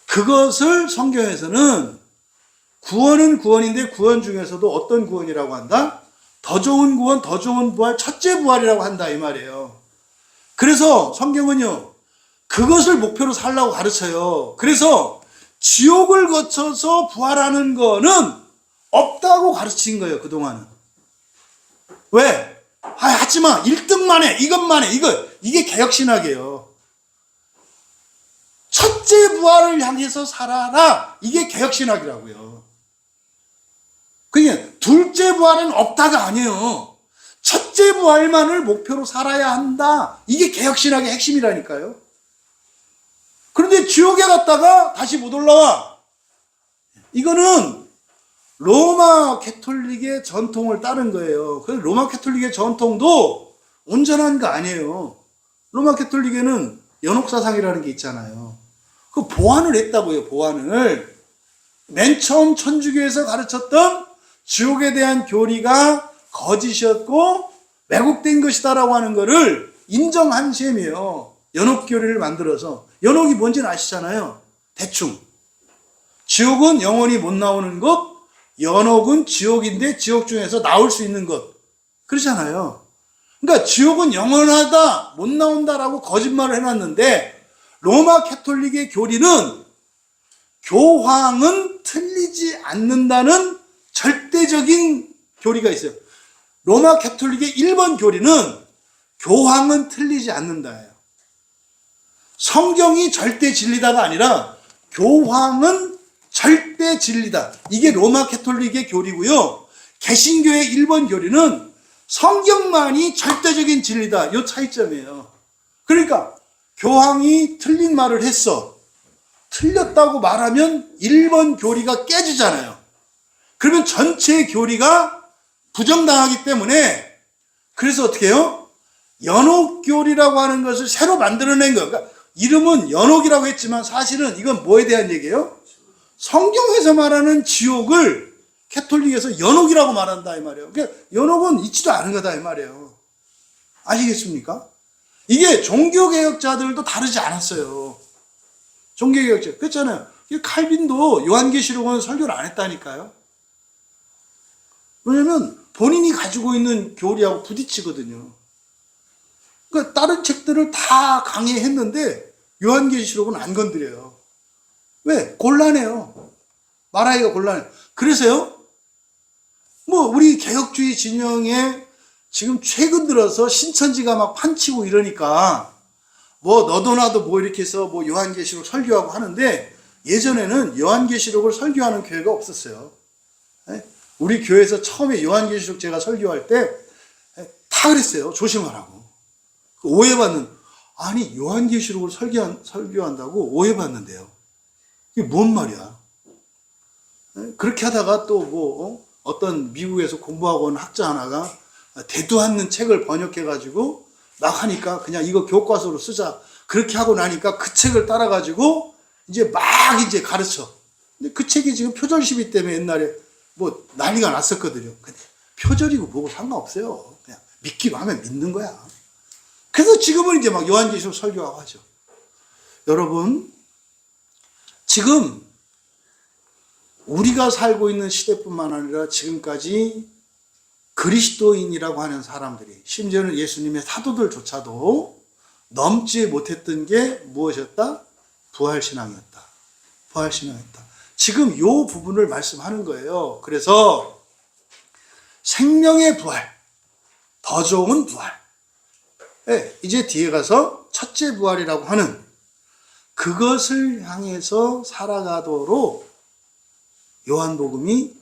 그것을 성경에서는 구원은 구원인데 구원 중에서도 어떤 구원이라고 한다? 더 좋은 구원, 더 좋은 부활, 첫째 부활이라고 한다 이 말이에요. 그래서 성경은요. 그것을 목표로 살라고 가르쳐요. 그래서 지옥을 거쳐서 부활하는 거는 없다고 가르친 거예요. 그동안은. 왜? 하지마. 1등만 해. 이것만 해. 이게 개혁신학이에요. 첫째 부활을 향해서 살아라. 이게 개혁신학이라고요. 그게 둘째 부활은 없다가 아니에요. 첫째 부활만을 목표로 살아야 한다. 이게 개혁신학의 핵심이라니까요. 그런데 지옥에 갔다가 다시 못 올라와. 이거는 로마 캐톨릭의 전통을 따른 거예요. 그래서 로마 캐톨릭의 전통도 온전한 거 아니에요. 로마 캐톨릭에는 연옥사상이라는 게 있잖아요. 그 보완을 했다고요. 보완을. 맨 처음 천주교에서 가르쳤던 지옥에 대한 교리가 거짓이었고 왜곡된 것이다라고 하는 것을 인정한 셈이에요. 연옥교리를 만들어서. 연옥이 뭔지는 아시잖아요. 대충. 지옥은 영원히 못 나오는 것, 연옥은 지옥인데 지옥 중에서 나올 수 있는 것. 그렇잖아요. 그러니까 지옥은 영원하다, 못 나온다라고 거짓말을 해놨는데 로마 캐톨릭의 교리는 교황은 틀리지 않는다는 절대적인 교리가 있어요. 로마 캐톨릭의 1번 교리는 교황은 틀리지 않는다예요. 성경이 절대 진리다가 아니라 교황은 절대 진리다. 이게 로마 캐톨릭의 교리고요. 개신교의 1번 교리는 성경만이 절대적인 진리다. 이 차이점이에요. 그러니까 교황이 틀린 말을 했어. 틀렸다고 말하면 1번 교리가 깨지잖아요. 그러면 전체 교리가 부정당하기 때문에 그래서 어떻게 해요? 연옥교리라고 하는 것을 새로 만들어낸 거예요. 그러니까 이름은 연옥이라고 했지만 사실은 이건 뭐에 대한 얘기예요? 성경에서 말하는 지옥을 캐톨릭에서 연옥이라고 말한다 이 말이에요. 그러니까 연옥은 있지도 않은 거다 이 말이에요. 아시겠습니까? 이게 종교개혁자들도 다르지 않았어요. 종교개혁자. 그랬잖아요. 칼빈도 요한계시록은 설교를 안 했다니까요. 왜냐면 본인이 가지고 있는 교리하고 부딪히거든요. 그러니까 다른 책들을 다 강의했는데 요한계시록은 안 건드려요. 왜? 곤란해요. 말하기가 곤란해요. 그래서요, 우리 개혁주의 진영에 지금 최근 들어서 신천지가 막 판치고 이러니까 너도 나도 이렇게 해서 요한계시록 설교하고 하는데 예전에는 요한계시록을 설교하는 교회가 없었어요. 우리 교회에서 처음에 요한계시록 제가 설교할 때 다 그랬어요. 조심하라고. 오해받는, 아니 요한계시록을 설교한다고 오해받는데요. 이게 뭔 말이야. 그렇게 하다가 또 어떤 미국에서 공부하고 온 학자 하나가 대도 않는 책을 번역해가지고 나가니까 그냥 이거 교과서로 쓰자. 그렇게 하고 나니까 그 책을 따라가지고 이제 가르쳐. 근데 그 책이 지금 표절 시비 때문에 옛날에 난리가 났었거든요. 근데 표절이고 뭐고 상관없어요. 그냥 믿기로 하면 믿는 거야. 그래서 지금은 이제 요한계시록 설교하고 하죠. 여러분, 지금 우리가 살고 있는 시대뿐만 아니라 지금까지 그리스도인이라고 하는 사람들이, 심지어는 예수님의 사도들조차도 넘지 못했던 게 무엇이었다? 부활신앙이었다. 부활신앙이었다. 지금 요 부분을 말씀하는 거예요. 그래서 생명의 부활, 더 좋은 부활. 이제 뒤에 가서 첫째 부활이라고 하는 그것을 향해서 살아가도록 요한복음이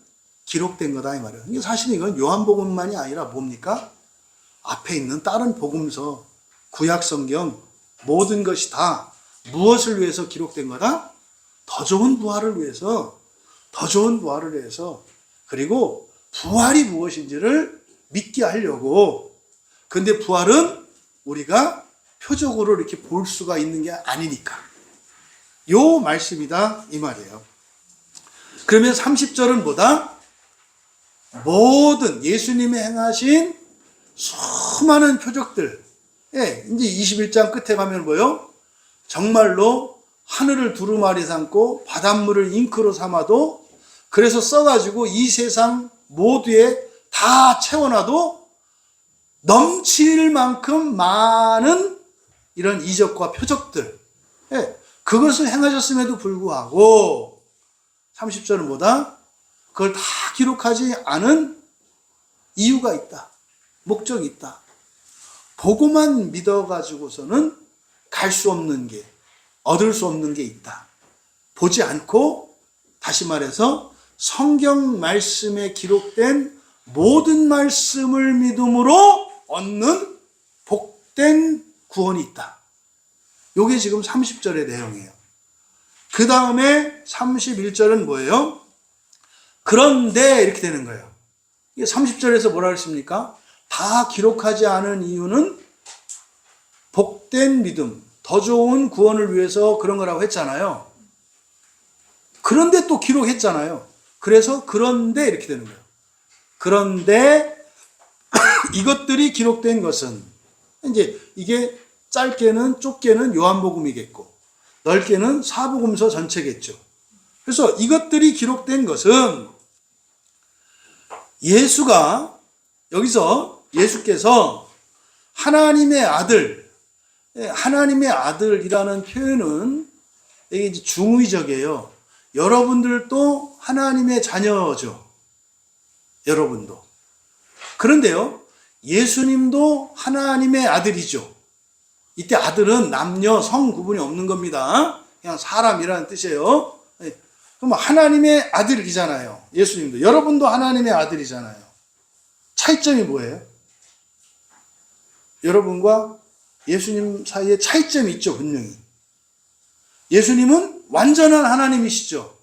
기록된 거다 이 말이에요. 사실 이건 요한복음만이 아니라 뭡니까? 앞에 있는 다른 복음서, 구약성경 모든 것이 다 무엇을 위해서 기록된 거다? 더 좋은 부활을 위해서, 더 좋은 부활을 위해서, 그리고 부활이 무엇인지를 믿게 하려고. 근데 부활은 우리가 표적으로 이렇게 볼 수가 있는 게 아니니까. 요 말씀이다 이 말이에요. 그러면 30절은 뭐다? 모든 예수님이 행하신 수많은 표적들. 이제 21장 끝에 가면 뭐요? 정말로 하늘을 두루마리 삼고 바닷물을 잉크로 삼아도, 그래서 써가지고 이 세상 모두에 다 채워놔도 넘칠 만큼 많은 이런 이적과 표적들, 그것을 행하셨음에도 불구하고 30절은 뭐다? 그걸 다 기록하지 않은 이유가 있다. 목적이 있다. 보고만 믿어가지고서는 갈 수 없는 게, 얻을 수 없는 게 있다. 보지 않고, 다시 말해서 성경 말씀에 기록된 모든 말씀을 믿음으로 얻는 복된 구원이 있다. 이게 지금 30절의 내용이에요. 그 다음에 31절은 뭐예요? 그런데 이렇게 되는 거예요. 이게 30절에서 뭐라 그랬습니까? 다 기록하지 않은 이유는 복된 믿음, 더 좋은 구원을 위해서 그런 거라고 했잖아요. 그런데 또 기록했잖아요. 그래서 그런데 이렇게 되는 거예요. 그런데 이것들이 기록된 것은 이제 이게 짧게는 좁게는 요한복음이겠고 넓게는 사복음서 전체겠죠. 그래서 이것들이 기록된 것은 예수께서 하나님의 아들, 하나님의 아들이라는 표현은 이게 이제 중의적이에요. 여러분들도 하나님의 자녀죠. 여러분도. 그런데요, 예수님도 하나님의 아들이죠. 이때 아들은 남녀 성 구분이 없는 겁니다. 그냥 사람이라는 뜻이에요. 그럼 하나님의 아들이잖아요. 예수님도. 여러분도 하나님의 아들이잖아요. 차이점이 뭐예요? 여러분과 예수님 사이에 차이점이 있죠, 분명히. 예수님은 완전한 하나님이시죠.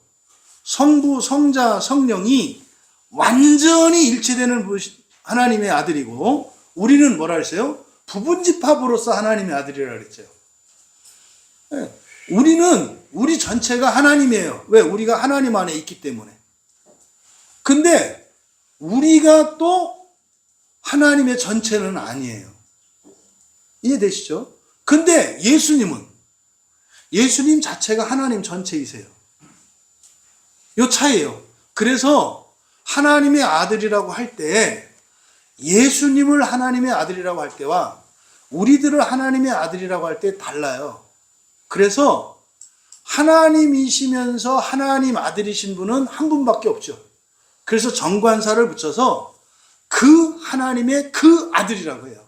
성부, 성자, 성령이 완전히 일체되는 하나님의 아들이고, 우리는 뭐라 그랬어요? 부분집합으로서 하나님의 아들이라 그랬죠. 우리 전체가 하나님이에요. 왜? 우리가 하나님 안에 있기 때문에. 근데 우리가 또 하나님의 전체는 아니에요. 이해되시죠? 근데 예수님 자체가 하나님 전체이세요. 요 차이예요. 그래서 하나님의 아들이라고 할 때, 예수님을 하나님의 아들이라고 할 때와 우리들을 하나님의 아들이라고 할 때 달라요. 그래서 하나님이시면서 하나님 아들이신 분은 한 분밖에 없죠. 그래서 정관사를 붙여서 그 하나님의 그 아들이라고 해요.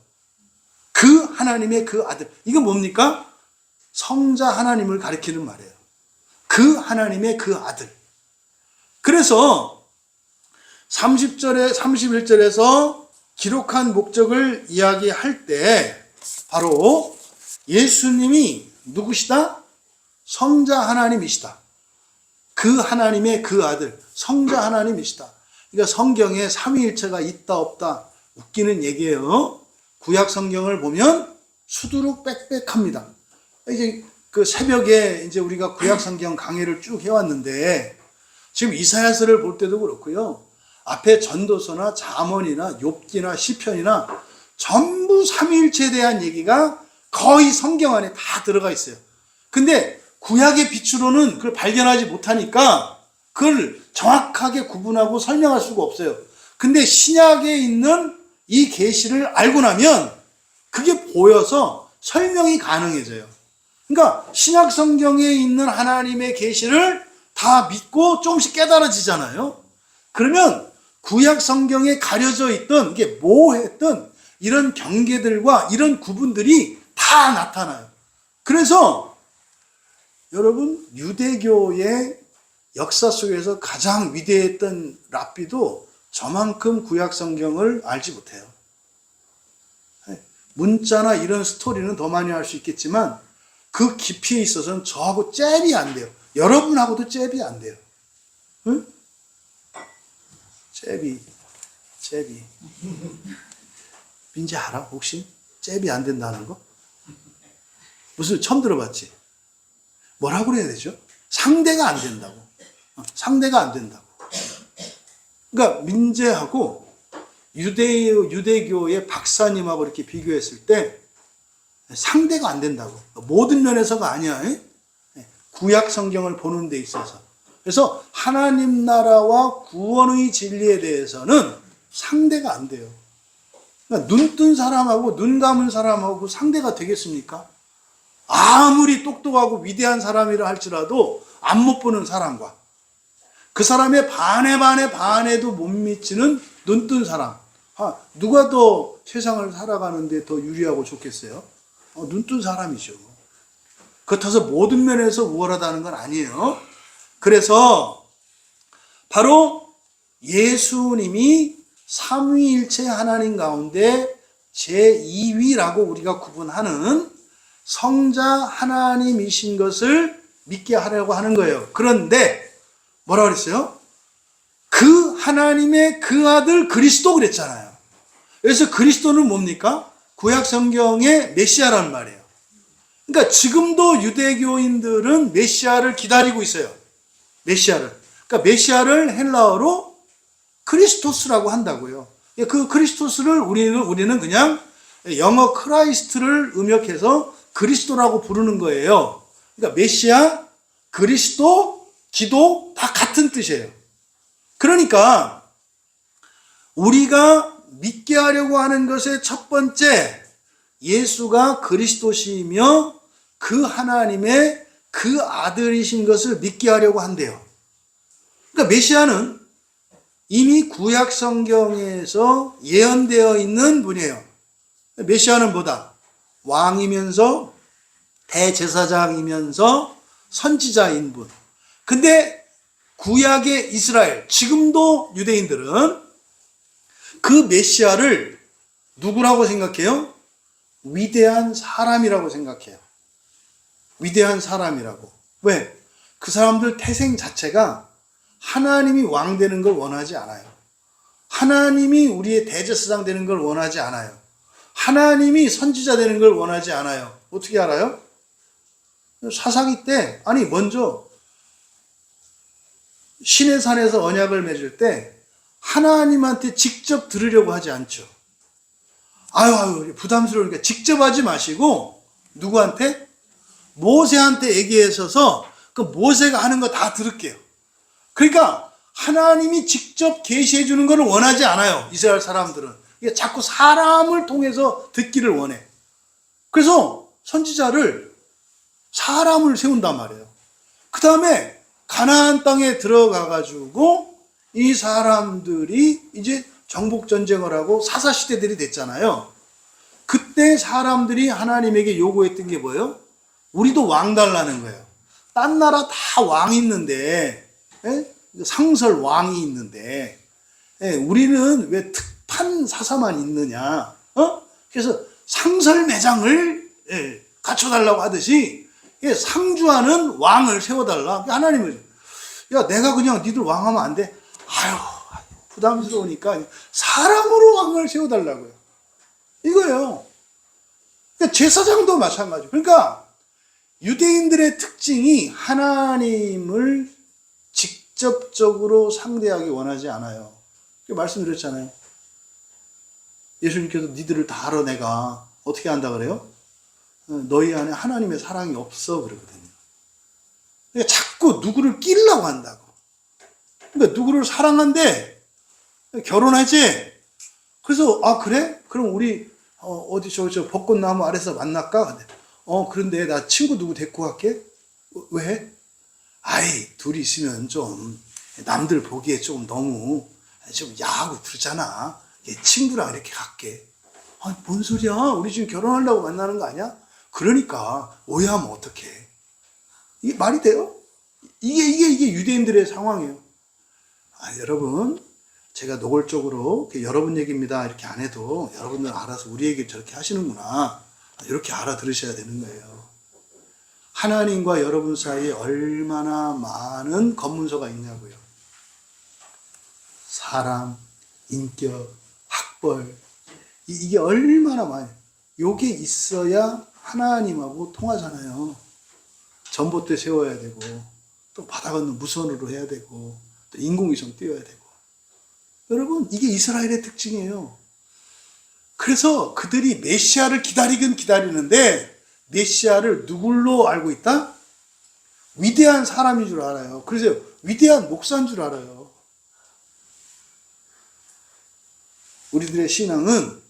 그 하나님의 그 아들. 이건 뭡니까? 성자 하나님을 가리키는 말이에요. 그 하나님의 그 아들. 그래서 30절에 31절에서 기록한 목적을 이야기할 때 바로 예수님이 누구시다? 성자 하나님이시다. 그 하나님의 그 아들, 성자 하나님이시다. 그러니까 성경에 삼위일체가 있다 없다 웃기는 얘기예요. 구약 성경을 보면 수두룩 빽빽합니다. 이제 그 새벽에 이제 우리가 구약 성경 강해를 쭉 해왔는데 지금 이사야서를 볼 때도 그렇고요. 앞에 전도서나 잠언이나 욥기나 시편이나 전부 삼위일체에 대한 얘기가 거의 성경 안에 다 들어가 있어요. 근데 구약의 빛으로는 그걸 발견하지 못하니까 그걸 정확하게 구분하고 설명할 수가 없어요. 근데 신약에 있는 이 계시를 알고 나면 그게 보여서 설명이 가능해져요. 그러니까 신약 성경에 있는 하나님의 계시를 다 믿고 조금씩 깨달아지잖아요. 그러면 구약 성경에 가려져 있던 이게 모호했던 이런 경계들과 이런 구분들이 다 나타나요. 그래서 여러분 유대교의 역사 속에서 가장 위대했던 랍비도 저만큼 구약 성경을 알지 못해요. 문자나 이런 스토리는 더 많이 알 수 있겠지만 그 깊이에 있어서는 저하고 잽이 안 돼요. 여러분하고도 잽이 안 돼요. 응? 잽이. 민지 알아? 혹시? 잽이 안 된다는 거? 무슨 처음 들어봤지? 뭐라고 그래야 되죠? 상대가 안 된다고. 상대가 안 된다고. 그러니까 민재하고 유대교의 박사님하고 이렇게 비교했을 때 상대가 안 된다고. 모든 면에서가 아니야. 구약 성경을 보는 데 있어서. 그래서 하나님 나라와 구원의 진리에 대해서는 상대가 안 돼요. 그러니까 눈 뜬 사람하고 눈 감은 사람하고 상대가 되겠습니까? 아무리 똑똑하고 위대한 사람이라 할지라도 안 못 보는 사람과 그 사람의 반에도 못 미치는 눈 뜬 사람. 누가 더 세상을 살아가는데 더 유리하고 좋겠어요? 눈 뜬 사람이죠. 그렇다고 모든 면에서 우월하다는 건 아니에요. 그래서 바로 예수님이 삼위일체 하나님 가운데 제2위라고 우리가 구분하는 성자 하나님이신 것을 믿게 하려고 하는 거예요. 그런데 뭐라 그랬어요? 그 하나님의 그 아들 그리스도 그랬잖아요. 그래서 그리스도는 뭡니까? 구약 성경의 메시아란 말이에요. 그러니까 지금도 유대교인들은 메시아를 기다리고 있어요. 메시아를. 그러니까 메시아를 헬라어로 크리스토스라고 한다고요. 그 크리스토스를 우리는 그냥 영어 크라이스트를 음역해서 그리스도라고 부르는 거예요. 그러니까 메시아, 그리스도, 기도 다 같은 뜻이에요. 그러니까 우리가 믿게 하려고 하는 것의 첫 번째, 예수가 그리스도시며 그 하나님의 그 아들이신 것을 믿게 하려고 한대요. 그러니까 메시아는 이미 구약 성경에서 예언되어 있는 분이에요. 메시아는 뭐다? 왕이면서 대제사장이면서 선지자인 분. 근데 구약의 이스라엘, 지금도 유대인들은 그 메시아를 누구라고 생각해요? 위대한 사람이라고 생각해요. 위대한 사람이라고. 왜? 그 사람들 태생 자체가 하나님이 왕 되는 걸 원하지 않아요. 하나님이 우리의 대제사장 되는 걸 원하지 않아요. 하나님이 선지자 되는 걸 원하지 않아요. 어떻게 알아요? 사사기 때, 먼저 신의 산에서 언약을 맺을 때 하나님한테 직접 들으려고 하지 않죠. 부담스러우니까 직접 하지 마시고 누구한테? 모세한테 얘기하셔서 그 모세가 하는 거 다 들을게요. 그러니까 하나님이 직접 계시해 주는 것을 원하지 않아요. 이스라엘 사람들은. 자꾸 사람을 통해서 듣기를 원해. 그래서 선지자를 사람을 세운단 말이에요. 그 다음에 가나안 땅에 들어가 가지고 이 사람들이 이제 정복전쟁을 하고 사사시대들이 됐잖아요. 그때 사람들이 하나님에게 요구했던 게 뭐예요? 우리도 왕 달라는 거예요. 딴 나라 다 왕이 있는데, 상설 왕이 있는데, 우리는 왜 특판 사사만 있느냐? 그래서 상설 매장을 갖춰달라고 하듯이 상주하는 왕을 세워달라. 하나님을, 내가 그냥 니들 왕하면 안 돼. 부담스러우니까 사람으로 왕을 세워달라고요. 이거예요. 그러니까 제사장도 마찬가지. 그러니까 유대인들의 특징이 하나님을 직접적으로 상대하기 원하지 않아요. 말씀드렸잖아요. 예수님께서 니들을 다 알아 내가 어떻게 한다 그래요? 너희 안에 하나님의 사랑이 없어 그러거든요. 그러니까 자꾸 누구를 끼려고 한다고. 그러니까 누구를 사랑한대. 결혼하지? 그래서 그래? 그럼 우리 어디 저 벚꽃나무 아래서 만날까? 그런데 나 친구 누구 데리고 갈게? 왜? 둘이 있으면 좀 남들 보기에 좀 너무 좀 야하고 그러잖아. 친구랑 이렇게 갈게. 뭔 소리야? 우리 지금 결혼하려고 만나는 거 아니야? 그러니까 오해하면 어떡해? 이게 말이 돼요? 이게 유대인들의 상황이에요. 여러분, 제가 노골적으로 여러분 얘기입니다 이렇게 안 해도 여러분들 알아서 우리 얘기 저렇게 하시는구나 이렇게 알아들으셔야 되는 거예요. 하나님과 여러분 사이에 얼마나 많은 검문소가 있냐고요. 사람, 인격, 학벌, 이게 얼마나 많아요. 요게 있어야 하나님하고 통하잖아요. 전봇대 세워야 되고 또 바다 건너 무선으로 해야 되고 또 인공위성 띄워야 되고. 여러분, 이게 이스라엘의 특징이에요. 그래서 그들이 메시아를 기다리긴 기다리는데 메시아를 누굴로 알고 있다? 위대한 사람인 줄 알아요. 그래서 위대한 목사인 줄 알아요. 우리들의 신앙은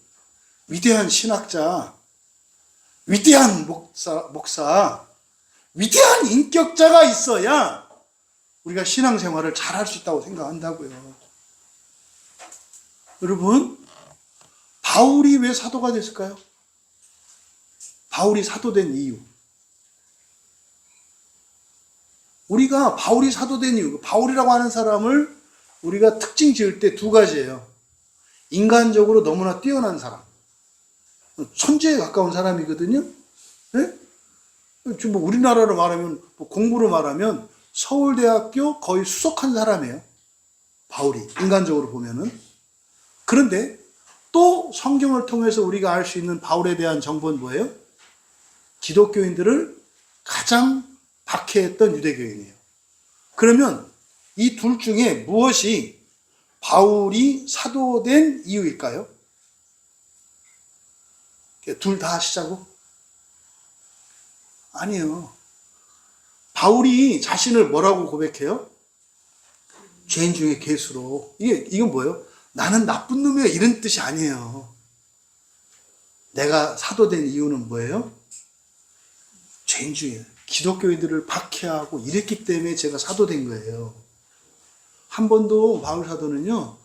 위대한 신학자, 위대한 목사, 위대한 인격자가 있어야 우리가 신앙생활을 잘할 수 있다고 생각한다고요. 여러분, 바울이 왜 사도가 됐을까요? 바울이 사도된 이유. 우리가 바울이 사도된 이유, 바울이라고 하는 사람을 우리가 특징 지을 때 두 가지예요. 인간적으로 너무나 뛰어난 사람. 천재에 가까운 사람이거든요. 네? 지금 우리나라로 말하면, 공부로 말하면 서울대학교 거의 수석한 사람이에요. 바울이, 인간적으로 보면은. 그런데 또 성경을 통해서 우리가 알 수 있는 바울에 대한 정보는 뭐예요? 기독교인들을 가장 박해했던 유대교인이에요. 그러면 이 둘 중에 무엇이 바울이 사도된 이유일까요? 둘 다 하시자고? 아니에요. 바울이 자신을 뭐라고 고백해요? 죄인 중에 괴수로. 이건 뭐예요? 나는 나쁜 놈이야, 이런 뜻이 아니에요. 내가 사도된 이유는 뭐예요? 죄인 중에 기독교인들을 박해하고 이랬기 때문에 제가 사도된 거예요. 한 번도 바울 사도는요,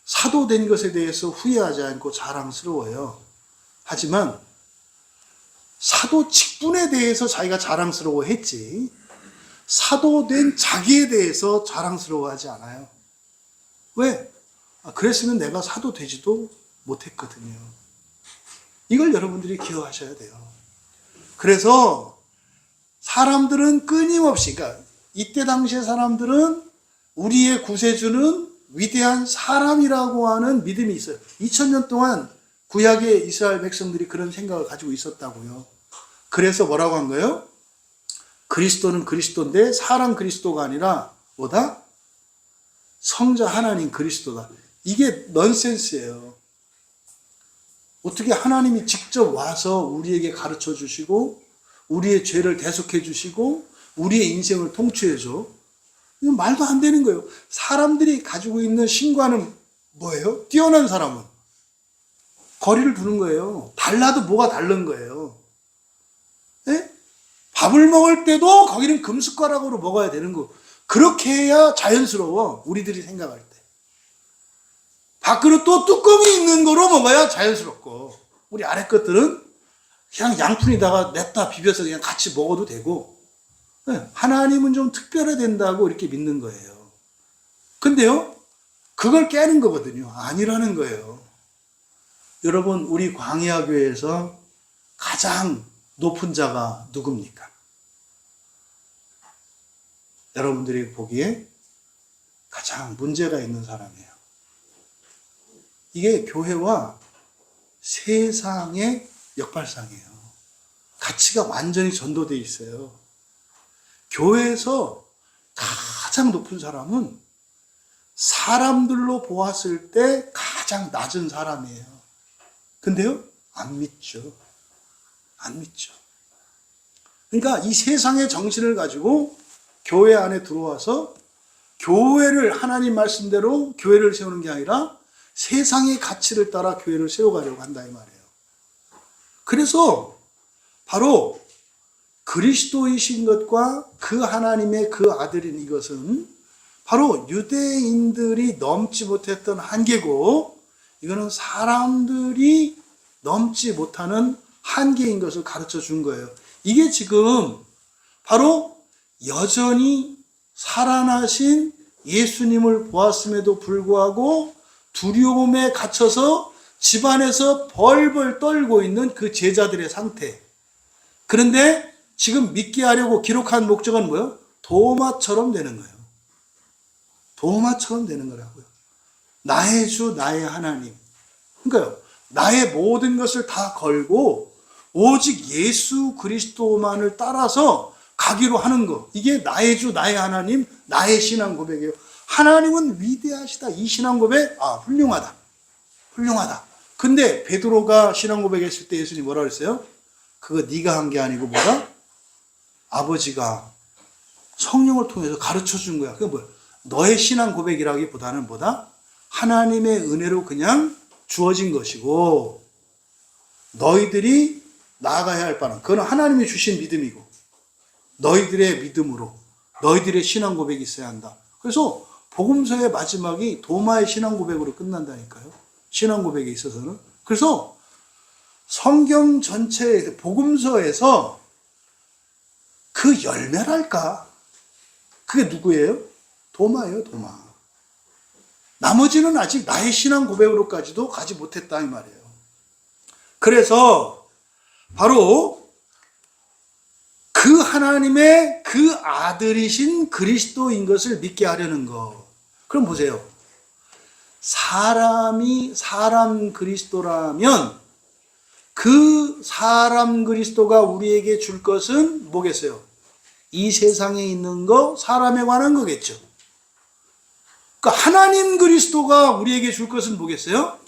사도된 것에 대해서 후회하지 않고 자랑스러워요. 하지만 사도 직분에 대해서 자기가 자랑스러워했지, 사도된 자기에 대해서 자랑스러워하지 않아요. 왜? 그랬으면 내가 사도 되지도 못했거든요. 이걸 여러분들이 기억하셔야 돼요. 그래서 사람들은 끊임없이, 그러니까 이때 당시의 사람들은 우리의 구세주는 위대한 사람이라고 하는 믿음이 있어요. 2000년 동안 구약의 이스라엘 백성들이 그런 생각을 가지고 있었다고요. 그래서 뭐라고 한 거예요? 그리스도는 그리스도인데 사람 그리스도가 아니라 뭐다? 성자 하나님 그리스도다. 이게 넌센스예요. 어떻게 하나님이 직접 와서 우리에게 가르쳐 주시고 우리의 죄를 대속해 주시고 우리의 인생을 통치해 줘? 이건 말도 안 되는 거예요. 사람들이 가지고 있는 신과는 뭐예요? 뛰어난 사람은 거리를 두는 거예요. 달라도 뭐가 다른 거예요. 예? 밥을 먹을 때도 거기는 금숟가락으로 먹어야 되는 거. 그렇게 해야 자연스러워. 우리들이 생각할 때. 밖으로 또 뚜껑이 있는 거로 먹어야 자연스럽고, 우리 아래 것들은 그냥 양푼에다가 냅다 비벼서 그냥 같이 먹어도 되고, 하나님은 좀 특별해야 된다고 이렇게 믿는 거예요. 근데요, 그걸 깨는 거거든요. 아니라는 거예요. 여러분, 우리 광야교회에서 가장 높은 자가 누굽니까? 여러분들이 보기에 가장 문제가 있는 사람이에요. 이게 교회와 세상의 역발상이에요. 가치가 완전히 전도되어 있어요. 교회에서 가장 높은 사람은 사람들로 보았을 때 가장 낮은 사람이에요. 근데요, 안 믿죠. 안 믿죠. 그러니까 이 세상의 정신을 가지고 교회 안에 들어와서 교회를 하나님 말씀대로 교회를 세우는 게 아니라 세상의 가치를 따라 교회를 세워가려고 한다 이 말이에요. 그래서 바로 그리스도이신 것과 그 하나님의 그 아들인 이것은 바로 유대인들이 넘지 못했던 한계고, 이거는 사람들이 넘지 못하는 한계인 것을 가르쳐 준 거예요. 이게 지금 바로 여전히 살아나신 예수님을 보았음에도 불구하고 두려움에 갇혀서 집안에서 벌벌 떨고 있는 그 제자들의 상태. 그런데 지금 믿게 하려고 기록한 목적은 뭐예요? 도마처럼 되는 거예요. 도마처럼 되는 거라고요. 나의 주, 나의 하나님. 그러니까요, 나의 모든 것을 다 걸고 오직 예수 그리스도만을 따라서 가기로 하는 거. 이게 나의 주, 나의 하나님, 나의 신앙 고백이에요. 하나님은 위대하시다. 이 신앙 고백, 훌륭하다. 훌륭하다. 근데 베드로가 신앙 고백했을 때 예수님이 뭐라 그랬어요? 그거 네가 한 게 아니고 뭐다? 아버지가 성령을 통해서 가르쳐 준 거야. 그게 뭐야? 너의 신앙 고백이라기보다는 뭐다? 하나님의 은혜로 그냥 주어진 것이고, 너희들이 나아가야 할 바는 그건 하나님이 주신 믿음이고, 너희들의 믿음으로 너희들의 신앙 고백이 있어야 한다. 그래서 복음서의 마지막이 도마의 신앙 고백으로 끝난다니까요. 신앙 고백에 있어서는. 그래서 성경 전체의 복음서에서 그 열매랄까? 그게 누구예요? 도마예요, 도마. 나머지는 아직 나의 신앙 고백으로까지도 가지 못했다 이 말이에요. 그래서 바로 그 하나님의 그 아들이신 그리스도인 것을 믿게 하려는 거. 그럼 보세요. 사람이 사람 그리스도라면 그 사람 그리스도가 우리에게 줄 것은 뭐겠어요? 이 세상에 있는 거, 사람에 관한 거겠죠. 그러니까 하나님 그리스도가 우리에게 줄 것은 뭐겠어요?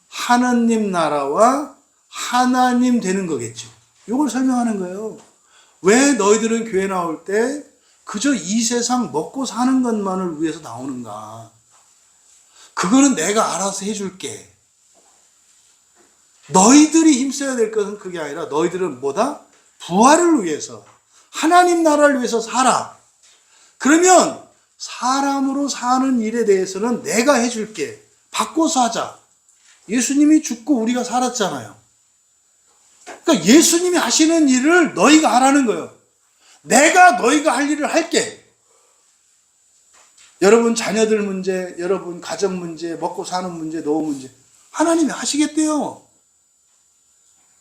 하나님 나라와 하나님 되는 거겠죠. 이걸 설명하는 거예요. 왜 너희들은 교회 나올 때 그저 이 세상 먹고 사는 것만을 위해서 나오는가? 그거는 내가 알아서 해줄게. 너희들이 힘써야 될 것은 그게 아니라 너희들은 뭐다? 부활을 위해서, 하나님 나라를 위해서 살아. 그러면 사람으로 사는 일에 대해서는 내가 해줄게. 바꿔서 하자. 예수님이 죽고 우리가 살았잖아요. 그러니까 예수님이 하시는 일을 너희가 하라는 거예요. 내가 너희가 할 일을 할게. 여러분 자녀들 문제, 여러분 가정 문제, 먹고 사는 문제, 노후 문제 하나님이 하시겠대요.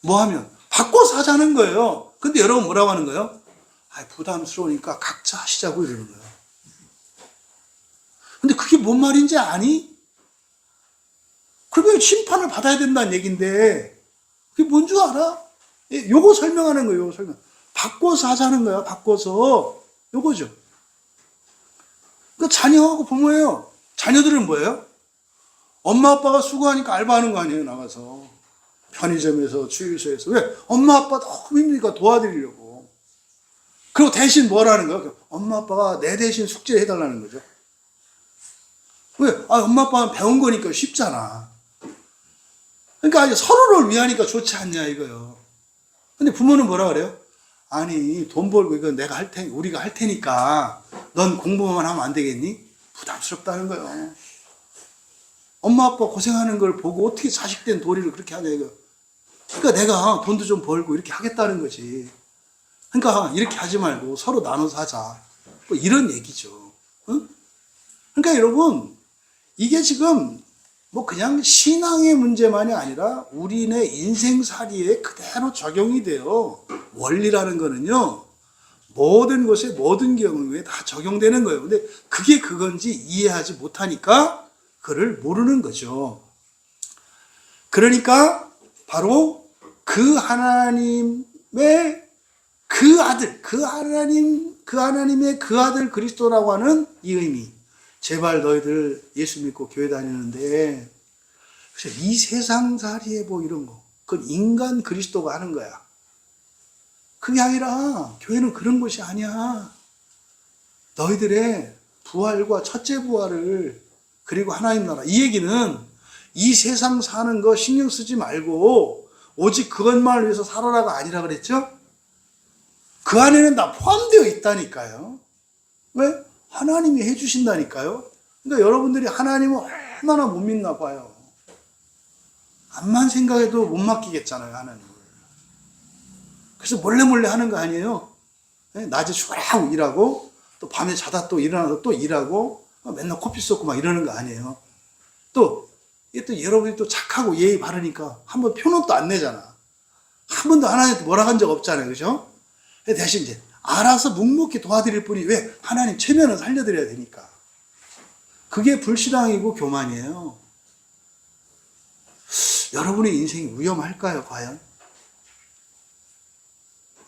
뭐 하면? 바꿔서 하자는 거예요. 근데 여러분 뭐라고 하는 거예요? 부담스러우니까 각자 하시자고 이러는 거예요. 근데 그게 뭔 말인지 아니? 그러면 심판을 받아야 된다는 얘기인데 그게 뭔 줄 알아? 요거 설명하는 거예요. 요거 설명. 바꿔서 하자는 거야. 바꿔서. 요거죠. 그러니까 자녀하고 부모예요. 자녀들은 뭐예요? 엄마 아빠가 수고하니까 알바하는 거 아니에요. 나가서 편의점에서 주유소에서. 왜? 엄마 아빠 너무 힘드니까 도와드리려고. 그리고 대신 뭐라는 거예요? 엄마 아빠가 내 대신 숙제 해달라는 거죠. 왜? 엄마 아빠는 배운 거니까 쉽잖아. 그러니까 서로를 위하니까 좋지 않냐 이거요. 근데 부모는 뭐라 그래요? 아니 돈 벌고 이거 내가 할 테니 우리가 할 테니까 넌 공부만 하면 안 되겠니? 부담스럽다는 거예요. 엄마 아빠 고생하는 걸 보고 어떻게 자식된 도리를 그렇게 하냐 이거. 그러니까 내가 돈도 좀 벌고 이렇게 하겠다는 거지. 그러니까 이렇게 하지 말고 서로 나눠서 하자. 뭐 이런 얘기죠. 응? 그러니까 여러분 이게 지금 뭐 그냥 신앙의 문제만이 아니라 우리네 인생살이에 그대로 적용이 돼요. 원리라는 거는요. 모든 곳에 모든 경우에 다 적용되는 거예요. 근데 그게 그건지 이해하지 못하니까 그를 모르는 거죠. 그러니까 바로 그 하나님의 그 아들, 그 하나님의 그 아들 그리스도라고 하는 이 의미. 제발 너희들 예수 믿고 교회 다니는데 이 세상살이에 뭐 이런 거 그건 인간 그리스도가 하는 거야. 그게 아니라 교회는 그런 곳이 아니야. 너희들의 부활과 첫째 부활을 그리고 하나님 나라 이 얘기는 이 세상 사는 거 신경 쓰지 말고 오직 그것만을 위해서 살아라가 아니라 그랬죠? 그 안에는 다 포함되어 있다니까요. 왜? 하나님이 해주신다니까요. 그러니까 여러분들이 하나님을 얼마나 못 믿나 봐요. 암만 생각해도 못 맡기겠잖아요, 하나님을. 그래서 몰래 하는 거 아니에요. 낮에 쉬라고 일하고 또 밤에 자다 또 일어나서 또 일하고 맨날 커피 쏟고 막 이러는 거 아니에요. 또 여러분이 또 착하고 예의 바르니까 한번 표현도 안 내잖아. 한 번도 하나님한테 뭐라 한 적 없잖아요, 그죠? 대신 이제 알아서 묵묵히 도와드릴 뿐이 왜? 하나님 체면은 살려드려야 되니까. 그게 불신앙이고 교만이에요. 여러분의 인생이 위험할까요, 과연?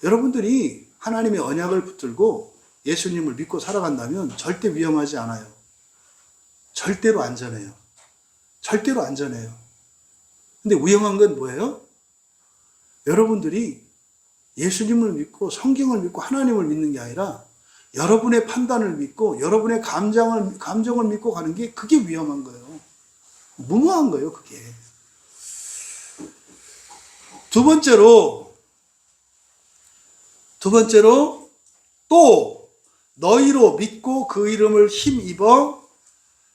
여러분들이 하나님의 언약을 붙들고 예수님을 믿고 살아간다면 절대 위험하지 않아요. 절대로 안전해요. 절대로 안전해요. 근데 위험한 건 뭐예요? 여러분들이 예수님을 믿고 성경을 믿고 하나님을 믿는 게 아니라 여러분의 판단을 믿고 여러분의 감정을 믿고 가는 게 그게 위험한 거예요. 무모한 거예요, 그게. 두 번째로 또 너희로 믿고 그 이름을 힘입어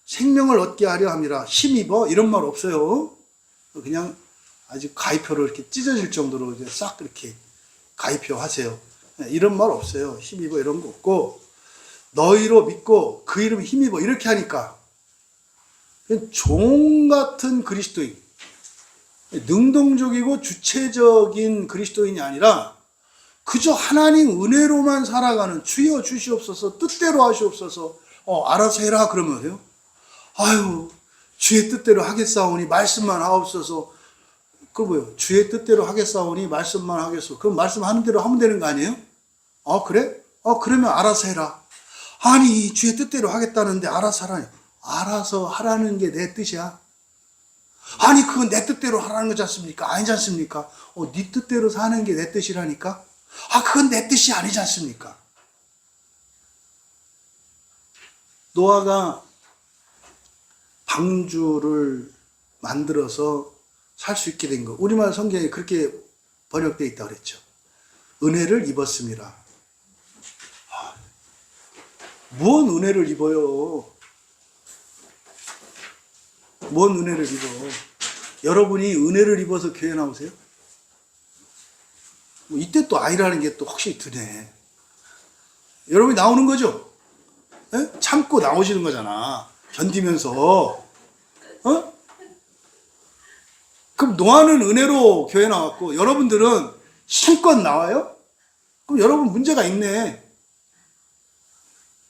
생명을 얻게 하려 함이라. 힘입어 이런 말 없어요. 그냥 아주 가위표로 이렇게 찢어질 정도로 이제 싹 이렇게 가위표 하세요. 이런 말 없어요. 힘입어 이런 거 없고 너희로 믿고 그 이름을 힘입어 이렇게 하니까 종 같은 그리스도인, 능동적이고 주체적인 그리스도인이 아니라 그저 하나님 은혜로만 살아가는 주여 주시옵소서 뜻대로 하시옵소서 알아서 해라 그러면요. 아유 주의 뜻대로 하겠사오니 말씀만 하옵소서. 그 뭐요? 주의 뜻대로 하겠사오니 말씀만 하겠소. 그럼 말씀하는 대로 하면 되는 거 아니에요? 그래? 그러면 알아서 해라. 아니, 주의 뜻대로 하겠다는데 알아서 하라니. 알아서 하라는 게 내 뜻이야? 아니, 그건 내 뜻대로 하라는 거지 않습니까? 아니지 않습니까? 네 뜻대로 사는 게 내 뜻이라니까? 그건 내 뜻이 아니지 않습니까? 노아가 방주를 만들어서 살 수 있게 된 거. 우리말 성경에 그렇게 번역되어 있다고 그랬죠. 은혜를 입었습니다. 뭔 은혜를 입어요? 뭔 은혜를 입어? 여러분이 은혜를 입어서 교회 나오세요? 이때 또 아이라는 게 또 확실히 드네. 여러분이 나오는 거죠? 에? 참고 나오시는 거잖아. 견디면서. 그럼 노아는 은혜로 교회 나왔고 여러분들은 힘껏 나와요? 그럼 여러분 문제가 있네.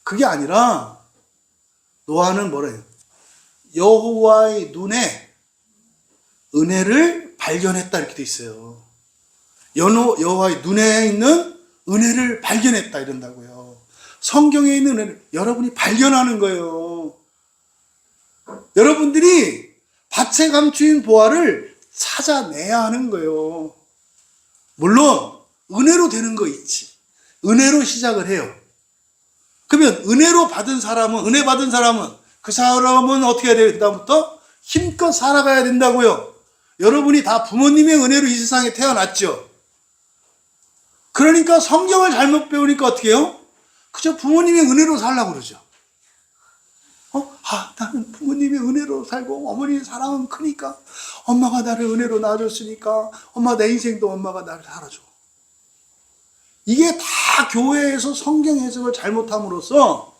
그게 아니라 노아는 뭐래요? 여호와의 눈에 은혜를 발견했다 이렇게 돼 있어요. 여호와의 눈에 있는 은혜를 발견했다 이런다고요. 성경에 있는 은혜를 여러분이 발견하는 거예요. 여러분들이 밭에 감추인 보화를 찾아내야 하는 거예요. 물론 은혜로 되는 거 있지. 은혜로 시작을 해요. 그러면 은혜로 받은 사람은, 은혜 받은 사람은 그 사람은 어떻게 해야 돼요? 그 다음부터 힘껏 살아가야 된다고요. 여러분이 다 부모님의 은혜로 이 세상에 태어났죠. 그러니까 성경을 잘못 배우니까 어떻게 해요? 그저 부모님의 은혜로 살라고 그러죠. 나는 부모님의 은혜로 살고 어머니의 사랑은 크니까 엄마가 나를 은혜로 낳아줬으니까 엄마 내 인생도 엄마가 나를 살아줘. 이게 다 교회에서 성경 해석을 잘못함으로써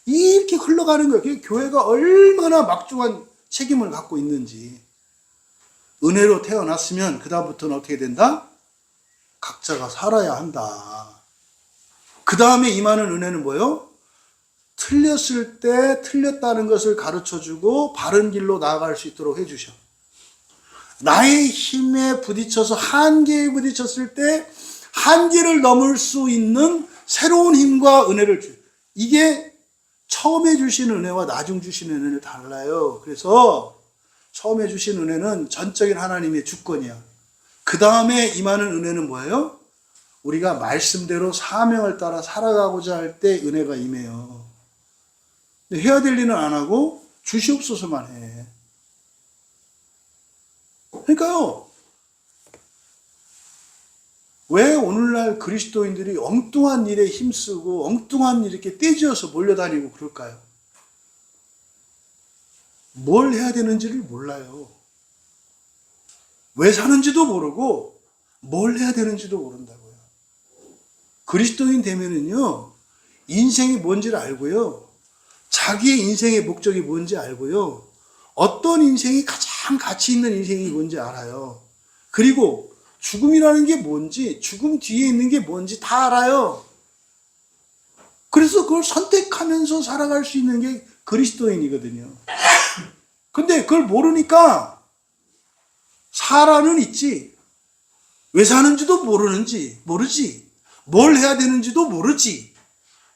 이렇게 흘러가는 거예요. 교회가 얼마나 막중한 책임을 갖고 있는지. 은혜로 태어났으면 그 다음부터는 어떻게 된다? 각자가 살아야 한다. 그 다음에 임하는 은혜는 뭐예요? 틀렸을 때 틀렸다는 것을 가르쳐주고 바른 길로 나아갈 수 있도록 해주셔. 나의 힘에 부딪혀서 한계에 부딪혔을 때 한계를 넘을 수 있는 새로운 힘과 은혜를 줘. 이게 처음에 주신 은혜와 나중 주신 은혜는 달라요. 그래서 처음에 주신 은혜는 전적인 하나님의 주권이야. 그 다음에 임하는 은혜는 뭐예요? 우리가 말씀대로 사명을 따라 살아가고자 할 때 은혜가 임해요. 해야 될 일은 안 하고 주시옵소서만 해. 그러니까요. 왜 오늘날 그리스도인들이 엉뚱한 일에 힘쓰고 엉뚱한 일 이렇게 떼지어서 몰려다니고 그럴까요? 뭘 해야 되는지를 몰라요. 왜 사는지도 모르고 뭘 해야 되는지도 모른다고요. 그리스도인 되면은요, 인생이 뭔지를 알고요, 자기의 인생의 목적이 뭔지 알고요, 어떤 인생이 가장 가치 있는 인생이 뭔지 알아요. 그리고 죽음이라는 게 뭔지, 죽음 뒤에 있는 게 뭔지 다 알아요. 그래서 그걸 선택하면서 살아갈 수 있는 게 그리스도인이거든요. 근데 그걸 모르니까 살아는 있지, 왜 사는지도 모르지, 뭘 해야 되는지도 모르지,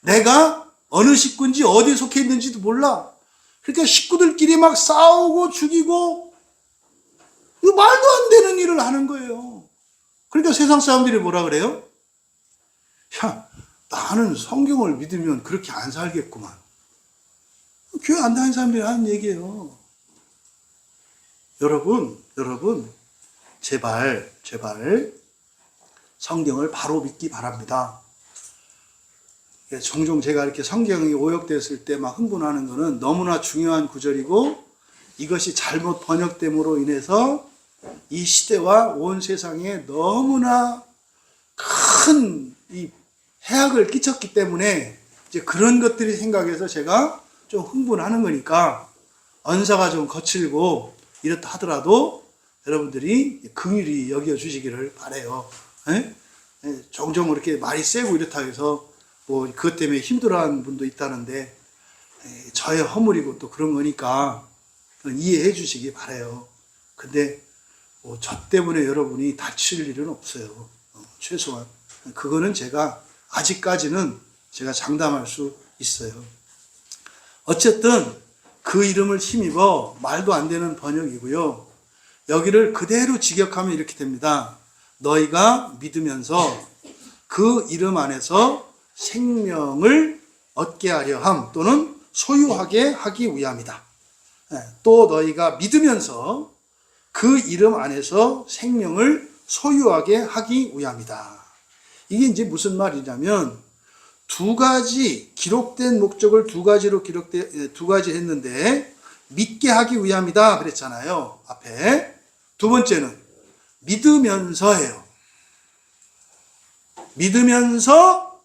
내가 어느 식구인지 어디에 속해 있는지도 몰라. 그러니까 식구들끼리 막 싸우고 죽이고 이거 말도 안 되는 일을 하는 거예요. 그러니까 세상 사람들이 뭐라 그래요? 야, 나는 성경을 믿으면 그렇게 안 살겠구만. 교회 안 다니는 사람들이 하는 얘기예요. 여러분, 제발 성경을 바로 믿기 바랍니다. 종종 제가 이렇게 성경이 오역됐을 때 막 흥분하는 것은 너무나 중요한 구절이고, 이것이 잘못 번역됨으로 인해서 이 시대와 온 세상에 너무나 큰 이 해악을 끼쳤기 때문에 이제 그런 것들이 생각해서 제가 좀 흥분하는 거니까 언사가 좀 거칠고 이렇다 하더라도 여러분들이 긍휼히 여겨주시기를 바라요. 종종 이렇게 말이 세고 이렇다 해서 뭐 그것 때문에 힘들어하는 분도 있다는데, 저의 허물이고 또 그런 거니까 이해해 주시기 바라요. 근데 뭐 저 때문에 여러분이 다칠 일은 없어요. 최소한 그거는 제가 아직까지는 제가 장담할 수 있어요. 어쨌든 그 이름을 힘입어 말도 안 되는 번역이고요. 여기를 그대로 직역하면 이렇게 됩니다. 너희가 믿으면서 그 이름 안에서 생명을 얻게 하려 함 또는 소유하게 하기 위함이다. 또 너희가 믿으면서 그 이름 안에서 생명을 소유하게 하기 위함이다. 이게 이제 무슨 말이냐면 두 가지 기록된 목적을 두 가지 했는데 믿게 하기 위함이다 그랬잖아요. 앞에 두 번째는 믿으면서예요. 믿으면서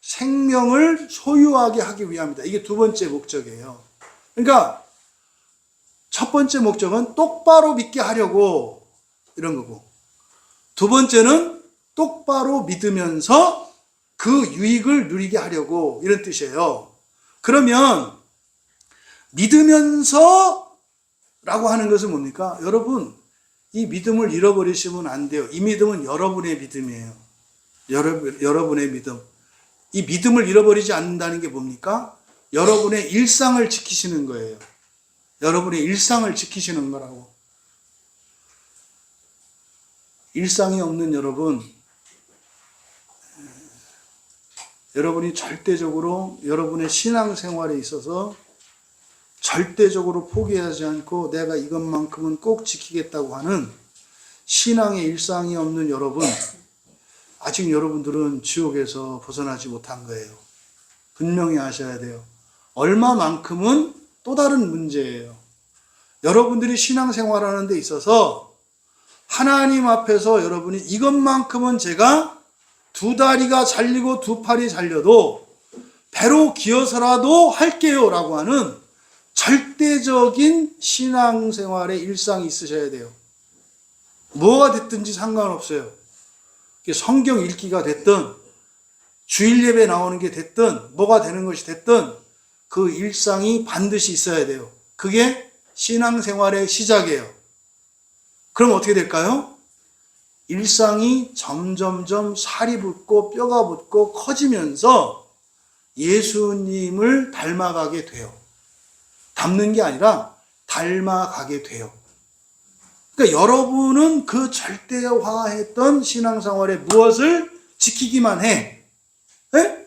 생명을 소유하게 하기 위함이다. 이게 두 번째 목적이에요. 그러니까 첫 번째 목적은 똑바로 믿게 하려고 이런 거고, 두 번째는 똑바로 믿으면서 그 유익을 누리게 하려고 이런 뜻이에요. 그러면 믿으면서 라고 하는 것은 뭡니까? 여러분, 이 믿음을 잃어버리시면 안 돼요. 이 믿음은 여러분의 믿음이에요. 여러분의 믿음. 이 믿음을 잃어버리지 않는다는 게 뭡니까? 여러분의 일상을 지키시는 거예요. 여러분의 일상을 지키시는 거라고. 일상이 없는 여러분이 절대적으로 여러분의 신앙생활에 있어서 절대적으로 포기하지 않고 내가 이것만큼은 꼭 지키겠다고 하는 신앙의 일상이 없는 여러분, 아직 여러분들은 지옥에서 벗어나지 못한 거예요. 분명히 아셔야 돼요. 얼마만큼은 또 다른 문제예요. 여러분들이 신앙생활하는 데 있어서 하나님 앞에서 여러분이 이것만큼은 제가 두 다리가 잘리고 두 팔이 잘려도 배로 기어서라도 할게요 라고 하는 절대적인 신앙생활의 일상이 있으셔야 돼요. 뭐가 됐든지 상관없어요. 성경 읽기가 됐든 주일 예배 나오는 게 됐든 뭐가 되는 것이 됐든 그 일상이 반드시 있어야 돼요. 그게 신앙생활의 시작이에요. 그럼 어떻게 될까요? 일상이 점점점 살이 붙고 뼈가 붙고 커지면서 예수님을 닮아가게 돼요. 닮는 게 아니라 닮아가게 돼요. 그러니까 여러분은 그 절대화했던 신앙생활에 무엇을 지키기만 해. 네?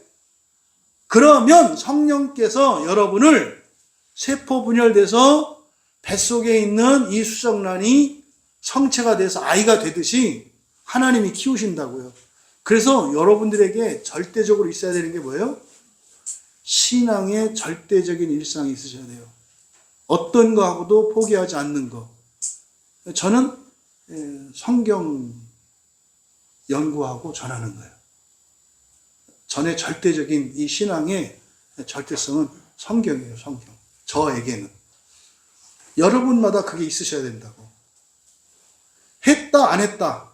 그러면 성령께서 여러분을 세포 분열돼서 뱃속에 있는 이 수정란이 성체가 돼서 아이가 되듯이 하나님이 키우신다고요. 그래서 여러분들에게 절대적으로 있어야 되는 게 뭐예요? 신앙의 절대적인 일상이 있으셔야 돼요. 어떤 거하고도 포기하지 않는 거. 저는 성경 연구하고 전하는 거예요. 전의 절대적인 이 신앙의 절대성은 성경이에요, 성경. 저에게는. 여러분마다 그게 있으셔야 된다고. 했다, 안 했다.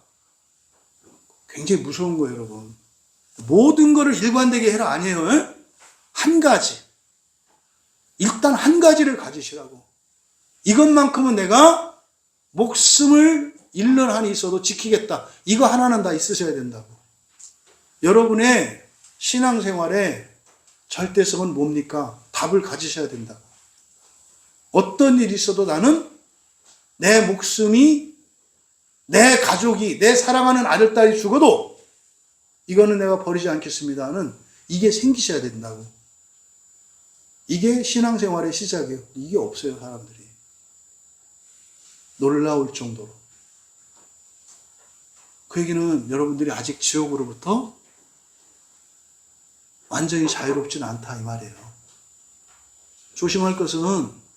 굉장히 무서운 거예요, 여러분. 모든 거를 일관되게 해라, 아니에요. 에? 한 가지. 일단 한 가지를 가지시라고. 이것만큼은 내가 목숨을 잃는 한이 있어도 지키겠다. 이거 하나는 다 있으셔야 된다고. 여러분의 신앙생활의 절대성은 뭡니까? 답을 가지셔야 된다고. 어떤 일이 있어도 나는 내 목숨이, 내 가족이, 내 사랑하는 아들, 딸이 죽어도 이거는 내가 버리지 않겠습니다는 이게 생기셔야 된다고. 이게 신앙생활의 시작이에요. 이게 없어요, 사람들이. 놀라울 정도로. 그 얘기는 여러분들이 아직 지옥으로부터 완전히 자유롭지는 않다 이 말이에요. 조심할 것은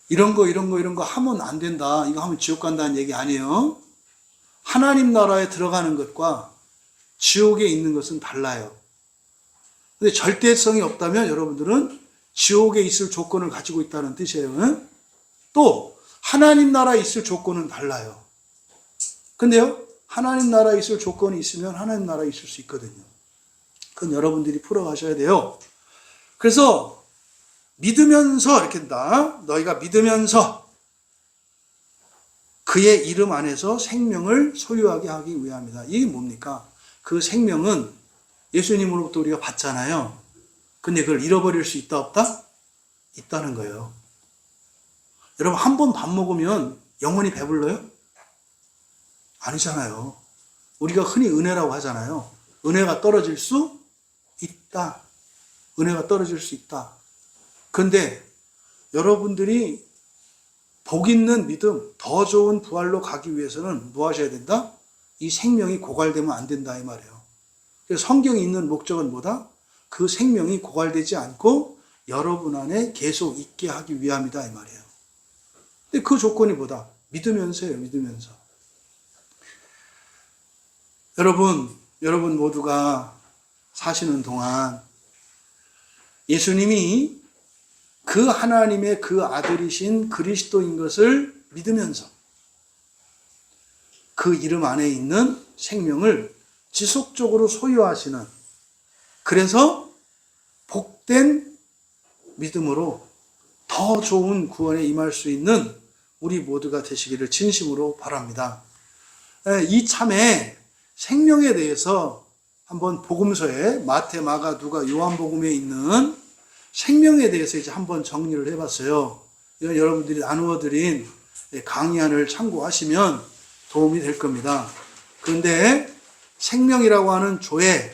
이런 거 하면 안 된다. 이거 하면 지옥 간다는 얘기 아니에요. 하나님 나라에 들어가는 것과 지옥에 있는 것은 달라요. 근데 절대성이 없다면 여러분들은 지옥에 있을 조건을 가지고 있다는 뜻이에요. 또 하나님 나라에 있을 조건은 달라요. 근데요, 하나님 나라에 있을 조건이 있으면 하나님 나라에 있을 수 있거든요. 그건 여러분들이 풀어가셔야 돼요. 그래서 믿으면서 이렇게 한다. 너희가 믿으면서 그의 이름 안에서 생명을 소유하게 하기 위함이다. 이게 뭡니까? 그 생명은 예수님으로부터 우리가 받잖아요. 근데 그걸 잃어버릴 수 있다 없다? 있다는 거예요. 여러분 한 번 밥 먹으면 영원히 배불러요? 아니잖아요. 우리가 흔히 은혜라고 하잖아요. 은혜가 떨어질 수 있다. 은혜가 떨어질 수 있다. 그런데 여러분들이 복 있는 믿음, 더 좋은 부활로 가기 위해서는 뭐 하셔야 된다? 이 생명이 고갈되면 안 된다 이 말이에요. 그래서 성경이 있는 목적은 뭐다? 그 생명이 고갈되지 않고 여러분 안에 계속 있게 하기 위함이다 이 말이에요. 근데 그 조건이 뭐다? 믿으면서예요. 믿으면서. 여러분 모두가 사시는 동안 예수님이 그 하나님의 그 아들이신 그리스도인 것을 믿으면서 그 이름 안에 있는 생명을 지속적으로 소유하시는, 그래서 복된 믿음으로 더 좋은 구원에 임할 수 있는 우리 모두가 되시기를 진심으로 바랍니다. 이참에 생명에 대해서 한번 복음서에 마태, 마가, 누가, 요한복음에 있는 생명에 대해서 이제 한번 정리를 해봤어요. 이건 여러분들이 나누어드린 강의안을 참고하시면 도움이 될 겁니다. 그런데 생명이라고 하는 조회,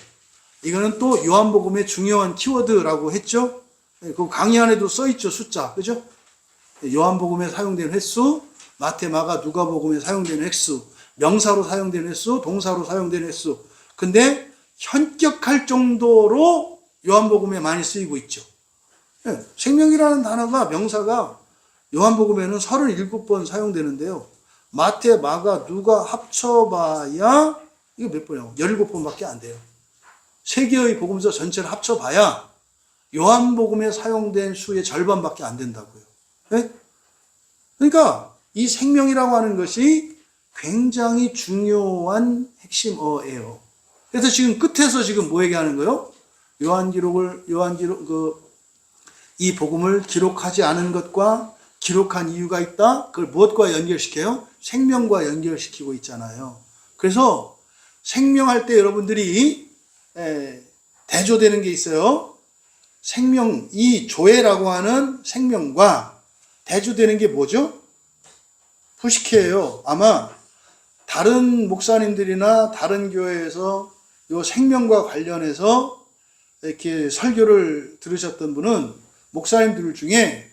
이거는 또 요한복음의 중요한 키워드라고 했죠. 그 강의안에도 써있죠. 숫자, 그죠? 요한복음에 사용된 횟수, 마태, 마가, 누가복음에 사용된 횟수, 명사로 사용된 횟수, 동사로 사용된 횟수. 근데 현격할 정도로 요한복음에 많이 쓰이고 있죠. 생명이라는 단어가, 명사가 요한복음에는 37번 사용되는데요. 마태, 마가, 누가 합쳐봐야 이거 몇 번이요? 17번밖에 안 돼요. 세 개의 복음서 전체를 합쳐봐야 요한복음에 사용된 수의 절반밖에 안 된다고요. 네? 그러니까 이 생명이라고 하는 것이 굉장히 중요한 핵심어예요. 그래서 지금 끝에서 지금 뭐 얘기하는 거예요? 이 복음을 기록하지 않은 것과 기록한 이유가 있다. 그걸 무엇과 연결시켜요? 생명과 연결시키고 있잖아요. 그래서 생명할 때 여러분들이 대조되는 게 있어요. 생명, 이 조회라고 하는 생명과 대조되는 게 뭐죠? 푸시케예요. 아마 다른 목사님들이나 다른 교회에서 이 생명과 관련해서 이렇게 설교를 들으셨던 분은 목사님들 중에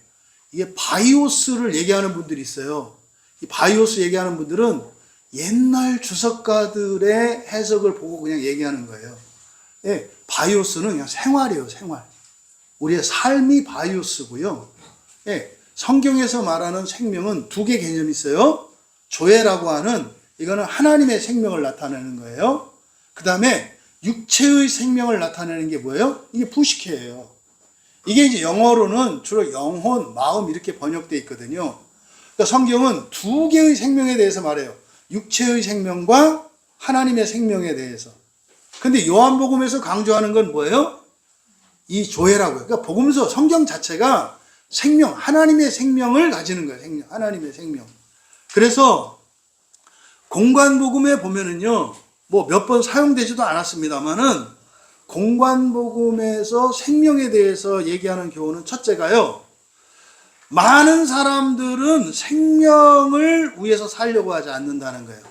이게 바이오스를 얘기하는 분들이 있어요. 이 바이오스 얘기하는 분들은 옛날 주석가들의 해석을 보고 그냥 얘기하는 거예요. 예, 바이오스는 그냥 생활이에요, 생활. 우리의 삶이 바이오스고요. 예, 성경에서 말하는 생명은 두 개 개념이 있어요. 조회라고 하는, 이거는 하나님의 생명을 나타내는 거예요. 그 다음에 육체의 생명을 나타내는 게 뭐예요? 이게 푸시케예요. 이게 이제 영어로는 주로 영혼, 마음 이렇게 번역되어 있거든요. 그러니까 성경은 두 개의 생명에 대해서 말해요. 육체의 생명과 하나님의 생명에 대해서. 근데 요한복음에서 강조하는 건 뭐예요? 이 조회라고요. 그러니까 복음서, 성경 자체가 생명, 하나님의 생명을 가지는 거예요. 생명, 하나님의 생명. 그래서 공관복음에 보면은요, 뭐 몇 번 사용되지도 않았습니다만은 공관복음에서 생명에 대해서 얘기하는 교훈은 첫째가요, 많은 사람들은 생명을 위해서 살려고 하지 않는다는 거예요.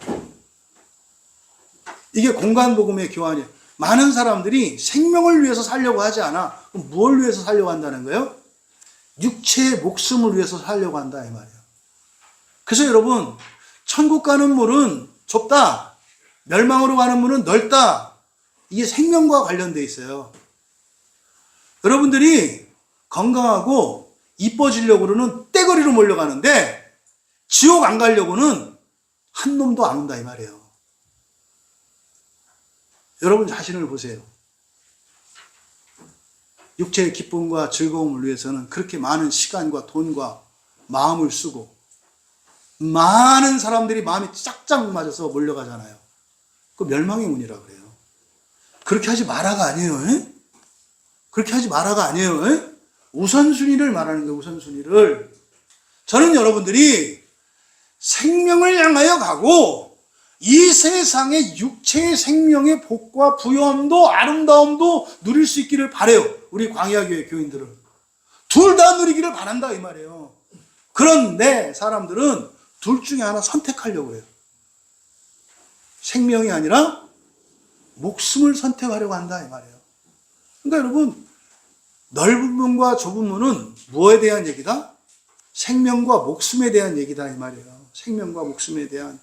이게 공관복음의 교환이에요. 많은 사람들이 생명을 위해서 살려고 하지 않아. 그럼 뭘 위해서 살려고 한다는 거예요? 육체의 목숨을 위해서 살려고 한다 이 말이에요. 그래서 여러분, 천국 가는 문은 좁다, 멸망으로 가는 문은 넓다. 이게 생명과 관련되어 있어요. 여러분들이 건강하고 이뻐지려고는 떼거리로 몰려가는데 지옥 안 가려고는 한 놈도 안 온다 이 말이에요. 여러분 자신을 보세요. 육체의 기쁨과 즐거움을 위해서는 그렇게 많은 시간과 돈과 마음을 쓰고 많은 사람들이 마음이 짝짝 맞아서 몰려가잖아요. 그 멸망의 문이라 그래요. 그렇게 하지 마라가 아니에요. 에? 그렇게 하지 마라가 아니에요. 에? 우선순위를 말하는 거예요. 우선순위를. 저는 여러분들이 생명을 향하여 가고 이 세상의 육체의 생명의 복과 부요함도 아름다움도 누릴 수 있기를 바래요. 우리 광야교회 교인들은 둘 다 누리기를 바란다 이 말이에요. 그런데 사람들은 둘 중에 하나 선택하려고 해요. 생명이 아니라 목숨을 선택하려고 한다 이 말이에요. 그러니까 여러분, 넓은 문과 좁은 문은 무엇에 대한 얘기다? 생명과 목숨에 대한 얘기다 이 말이에요. 생명과 목숨에 대한.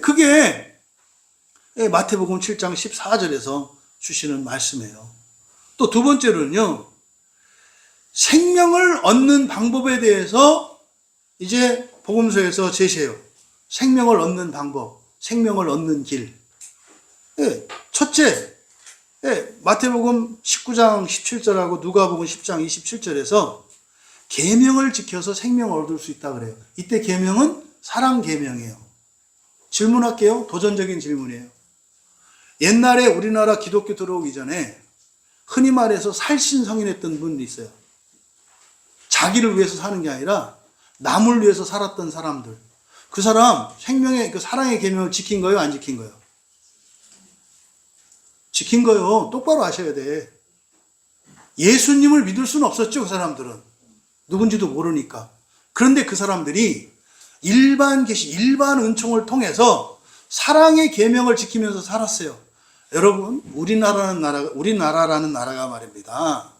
그게 마태복음 7장 14절에서 주시는 말씀이에요. 또 두 번째로는요, 생명을 얻는 방법에 대해서 이제 복음서에서 제시해요. 생명을 얻는 방법, 생명을 얻는 길. 첫째, 마태복음 19장 17절하고 누가복음 10장 27절에서 계명을 지켜서 생명을 얻을 수 있다 그래요. 이때 계명은 사랑 계명이에요. 질문할게요. 도전적인 질문이에요. 옛날에 우리나라 기독교 들어오기 전에 흔히 말해서 살신성인했던 분이 있어요. 자기를 위해서 사는 게 아니라 남을 위해서 살았던 사람들. 그 사람 생명의 그 사랑의 계명을 지킨 거예요, 안 지킨 거예요? 지킨 거예요. 똑바로 아셔야 돼. 예수님을 믿을 수는 없었죠, 그 사람들은. 누군지도 모르니까. 그런데 그 사람들이 일반 계시, 일반 은총을 통해서 사랑의 계명을 지키면서 살았어요. 여러분, 우리나라라는 나라가 말입니다.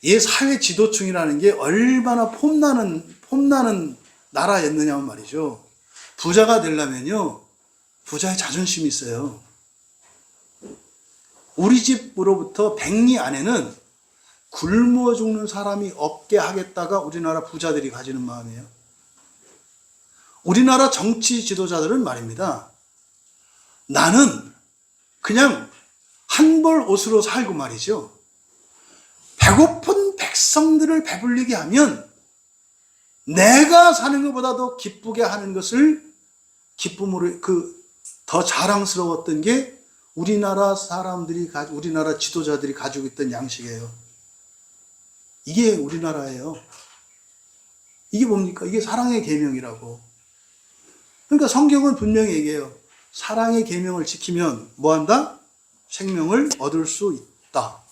이 사회 지도층이라는 게 얼마나 폼나는 나라였느냐면 말이죠. 부자가 되려면요, 부자의 자존심이 있어요. 우리 집으로부터 100리 안에는 굶어 죽는 사람이 없게 하겠다가 우리나라 부자들이 가지는 마음이에요. 우리나라 정치 지도자들은 말입니다. 나는 그냥 한 벌 옷으로 살고 말이죠. 배고픈 백성들을 배불리게 하면 내가 사는 것보다 더 기쁘게 하는 것을 기쁨으로 더 자랑스러웠던 게 우리나라 지도자들이 가지고 있던 양식이에요. 이게 우리나라예요. 이게 뭡니까? 이게 사랑의 계명이라고. 그러니까 성경은 분명히 얘기해요. 사랑의 계명을 지키면 뭐한다? 생명을 얻을 수 있다.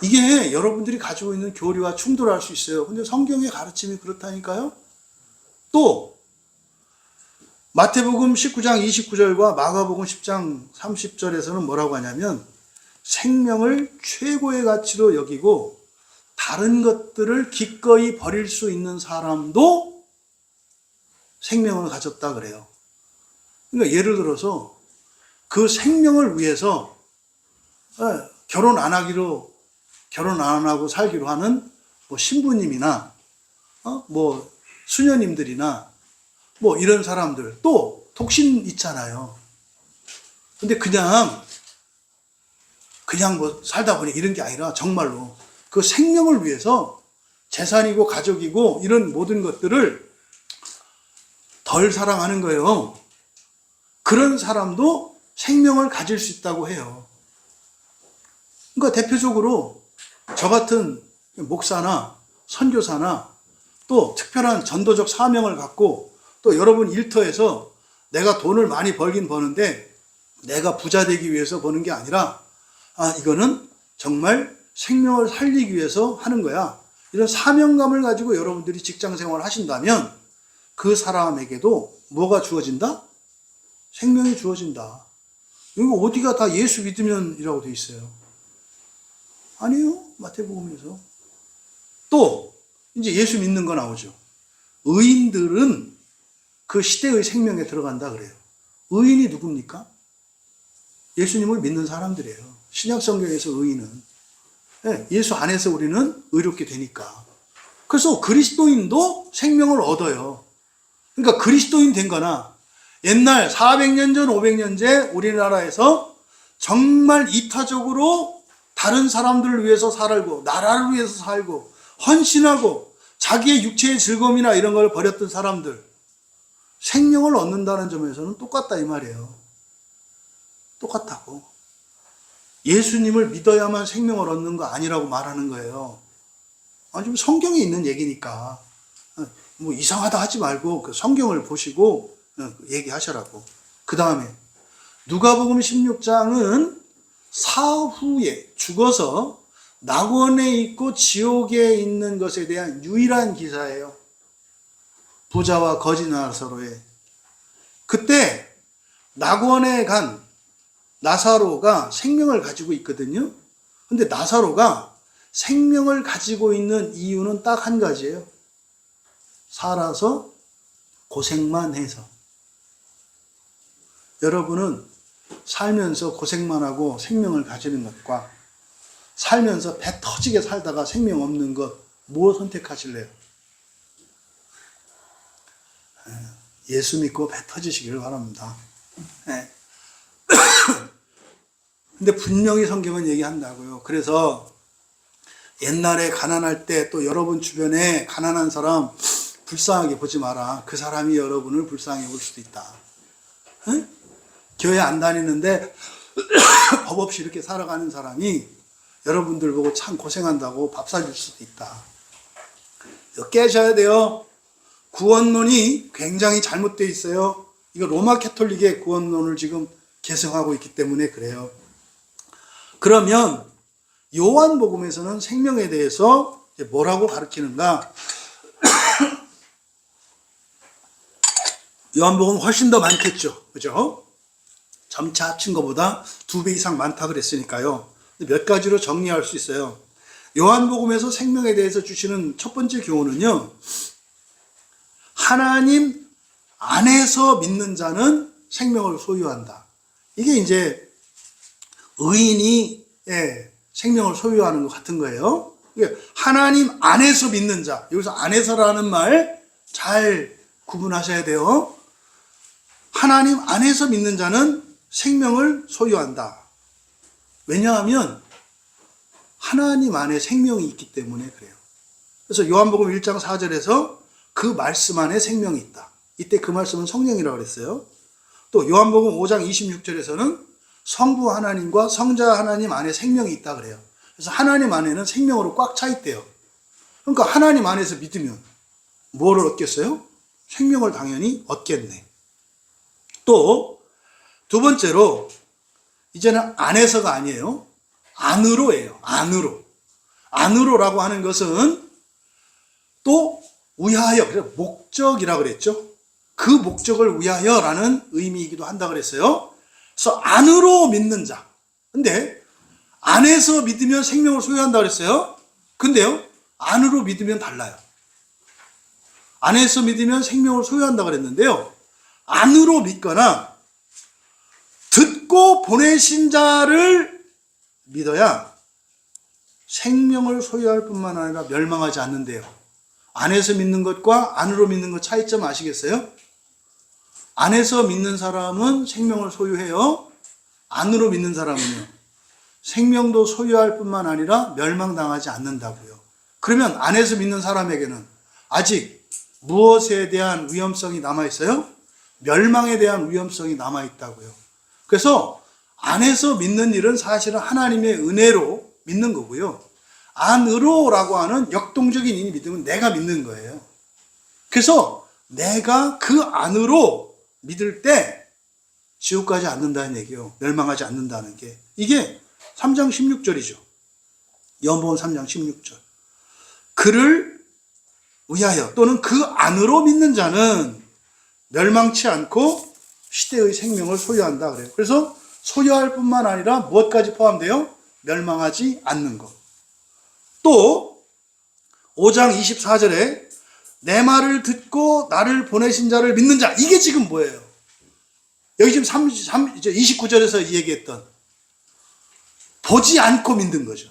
이게 여러분들이 가지고 있는 교리와 충돌할 수 있어요. 근데 성경의 가르침이 그렇다니까요. 또 마태복음 19장 29절과 마가복음 10장 30절에서는 뭐라고 하냐면 생명을 최고의 가치로 여기고 다른 것들을 기꺼이 버릴 수 있는 사람도 생명을 가졌다 그래요. 그러니까 예를 들어서 그 생명을 위해서 결혼 안 하고 살기로 하는 뭐 신부님이나 뭐 수녀님들이나 뭐 이런 사람들, 또 독신 있잖아요. 근데 그냥 뭐 살다 보니 이런 게 아니라 정말로 그 생명을 위해서 재산이고 가족이고 이런 모든 것들을 덜 사랑하는 거예요. 그런 사람도 생명을 가질 수 있다고 해요. 그러니까 대표적으로 저 같은 목사나 선교사나 또 특별한 전도적 사명을 갖고 또 여러분 일터에서 내가 돈을 많이 벌긴 버는데 내가 부자 되기 위해서 버는 게 아니라 이거는 정말 생명을 살리기 위해서 하는 거야. 이런 사명감을 가지고 여러분들이 직장 생활을 하신다면 그 사람에게도 뭐가 주어진다? 생명이 주어진다. 이거 어디가 다 예수 믿으면이라고 돼 있어요. 아니요. 마태복음에서. 또 이제 예수 믿는 거 나오죠. 의인들은 그 시대의 생명에 들어간다 그래요. 의인이 누굽니까? 예수님을 믿는 사람들이에요. 신약 성경에서 의인은 예수 안에서 우리는 의롭게 되니까. 그래서 그리스도인도 생명을 얻어요. 그러니까 그리스도인 된 거나 옛날 400년 전, 500년 전 우리나라에서 정말 이타적으로 다른 사람들을 위해서 살고 나라를 위해서 살고 헌신하고 자기의 육체의 즐거움이나 이런 걸 버렸던 사람들, 생명을 얻는다는 점에서는 똑같다 이 말이에요. 똑같다고. 예수님을 믿어야만 생명을 얻는 거 아니라고 말하는 거예요. 좀 성경에 있는 얘기니까 뭐 이상하다 하지 말고 그 성경을 보시고 얘기하시라고. 그 다음에 누가복음 16장은 사후에 죽어서 낙원에 있고 지옥에 있는 것에 대한 유일한 기사예요. 부자와 거지 나사로의. 그때 낙원에 간 나사로가 생명을 가지고 있거든요. 근데 나사로가 생명을 가지고 있는 이유는 딱 한 가지예요. 살아서 고생만 해서. 여러분은 살면서 고생만 하고 생명을 가지는 것과 살면서 배 터지게 살다가 생명 없는 것, 뭐 선택하실래요? 예수 믿고 배 터지시길 바랍니다. 네. 근데 분명히 성경은 얘기한다고요. 그래서 옛날에 가난할 때 또 여러분 주변에 가난한 사람 불쌍하게 보지 마라. 그 사람이 여러분을 불쌍하게 볼 수도 있다. 네? 교회 안 다니는데 법 없이 이렇게 살아가는 사람이 여러분들 보고 참 고생한다고 밥 사줄 수도 있다. 깨셔야 돼요. 구원론이 굉장히 잘못되어 있어요. 이거 로마 캐톨릭의 구원론을 지금 계승하고 있기 때문에 그래요. 그러면 요한복음에서는 생명에 대해서 뭐라고 가르치는가? 요한복음은 훨씬 더 많겠죠. 그죠? 점차 합친 것보다 2배 이상 많다 그랬으니까요. 몇 가지로 정리할 수 있어요. 요한복음에서 생명에 대해서 주시는 첫 번째 교훈은요. 하나님 안에서 믿는 자는 생명을 소유한다. 이게 이제 의인이 생명을 소유하는 것 같은 거예요. 하나님 안에서 믿는 자. 여기서 안에서라는 말 잘 구분하셔야 돼요. 하나님 안에서 믿는 자는 생명을 소유한다. 왜냐하면 하나님 안에 생명이 있기 때문에 그래요. 그래서 요한복음 1장 4절에서 그 말씀 안에 생명이 있다. 이때 그 말씀은 성령이라고 그랬어요. 또 요한복음 5장 26절에서는 성부 하나님과 성자 하나님 안에 생명이 있다 그래요. 그래서 하나님 안에는 생명으로 꽉 차 있대요. 그러니까 하나님 안에서 믿으면 뭐를 얻겠어요? 생명을 당연히 얻겠네. 또 두 번째로 이제는 안에서가 아니에요. 안으로예요. 안으로. 안으로라고 하는 것은 또 위하여, 목적이라고 그랬죠. 그 목적을 위하여라는 의미이기도 한다 그랬어요. 그래서 안으로 믿는 자. 근데 안에서 믿으면 생명을 소유한다 그랬어요. 근데요, 안으로 믿으면 달라요. 안에서 믿으면 생명을 소유한다 그랬는데요. 안으로 믿거나 듣고 보내신 자를 믿어야 생명을 소유할 뿐만 아니라 멸망하지 않는데요. 안에서 믿는 것과 안으로 믿는 것 차이점 아시겠어요? 안에서 믿는 사람은 생명을 소유해요. 안으로 믿는 사람은요. 생명도 소유할 뿐만 아니라 멸망당하지 않는다고요. 그러면 안에서 믿는 사람에게는 아직 무엇에 대한 위험성이 남아있어요? 멸망에 대한 위험성이 남아있다고요. 그래서 안에서 믿는 일은 사실은 하나님의 은혜로 믿는 거고요. 안으로라고 하는 역동적인 이 믿음은 내가 믿는 거예요. 그래서 내가 그 안으로 믿을 때 지옥 가지 않는다는 얘기예요. 멸망하지 않는다는 게. 이게 3장 16절이죠. 요한복음 3장 16절. 그를 위하여 또는 그 안으로 믿는 자는 멸망치 않고 시대의 생명을 소유한다 그래요. 그래서 소유할 뿐만 아니라 무엇까지 포함돼요? 멸망하지 않는 것. 또 5장 24절에 내 말을 듣고 나를 보내신 자를 믿는 자. 이게 지금 뭐예요? 여기 지금 29절에서 얘기했던 보지 않고 믿는 거죠.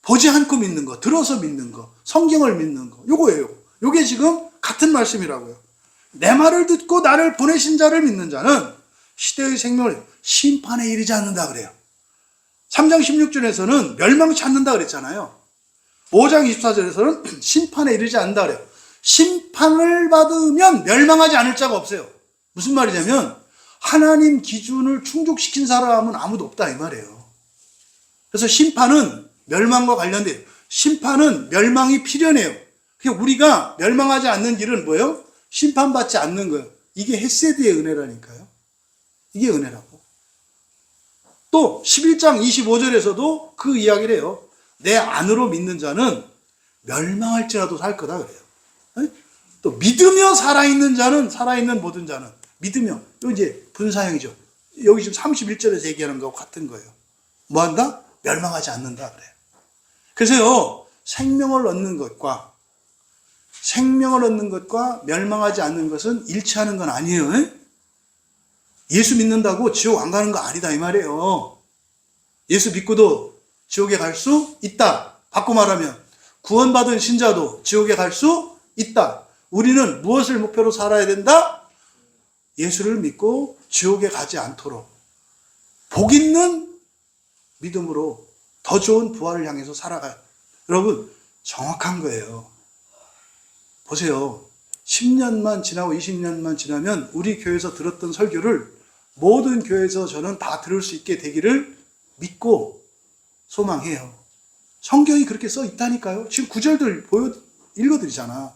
보지 않고 믿는 거, 들어서 믿는 거, 성경을 믿는 거. 요거예요. 요게 지금 같은 말씀이라고요. 내 말을 듣고 나를 보내신 자를 믿는 자는 시대의 생명을 심판에 이르지 않는다 그래요. 3장 16절에서는 멸망치 않는다 그랬잖아요. 5장 24절에서는 심판에 이르지 않는다 그래요. 심판을 받으면 멸망하지 않을 자가 없어요. 무슨 말이냐면 하나님 기준을 충족시킨 사람은 아무도 없다 이 말이에요. 그래서 심판은 멸망과 관련돼요. 심판은 멸망이 필연해요. 그러니까 우리가 멸망하지 않는 길은 뭐예요? 심판받지 않는 거예요. 이게 헤세드의 은혜라니까요. 이게 은혜라고. 또 11장 25절에서도 그 이야기를 해요. 내 안으로 믿는 자는 멸망할지라도 살 거다 그래요. 또 믿으며 살아있는 자는, 살아있는 모든 자는 믿으며, 이거 이제 분사형이죠. 여기 지금 31절에서 얘기하는 거하고 같은 거예요. 뭐 한다? 멸망하지 않는다 그래요. 그래서요, 생명을 얻는 것과 멸망하지 않는 것은 일치하는 건 아니에요. 예수 믿는다고 지옥 안 가는 거 아니다 이 말이에요. 예수 믿고도 지옥에 갈 수 있다. 바꿔 말하면 구원받은 신자도 지옥에 갈 수 있다. 우리는 무엇을 목표로 살아야 된다? 예수를 믿고 지옥에 가지 않도록 복 있는 믿음으로 더 좋은 부활을 향해서 살아가요. 여러분, 정확한 거예요. 보세요. 10년만 지나고 20년만 지나면 우리 교회에서 들었던 설교를 모든 교회에서 저는 다 들을 수 있게 되기를 믿고 소망해요. 성경이 그렇게 써 있다니까요. 지금 구절들 읽어드리잖아.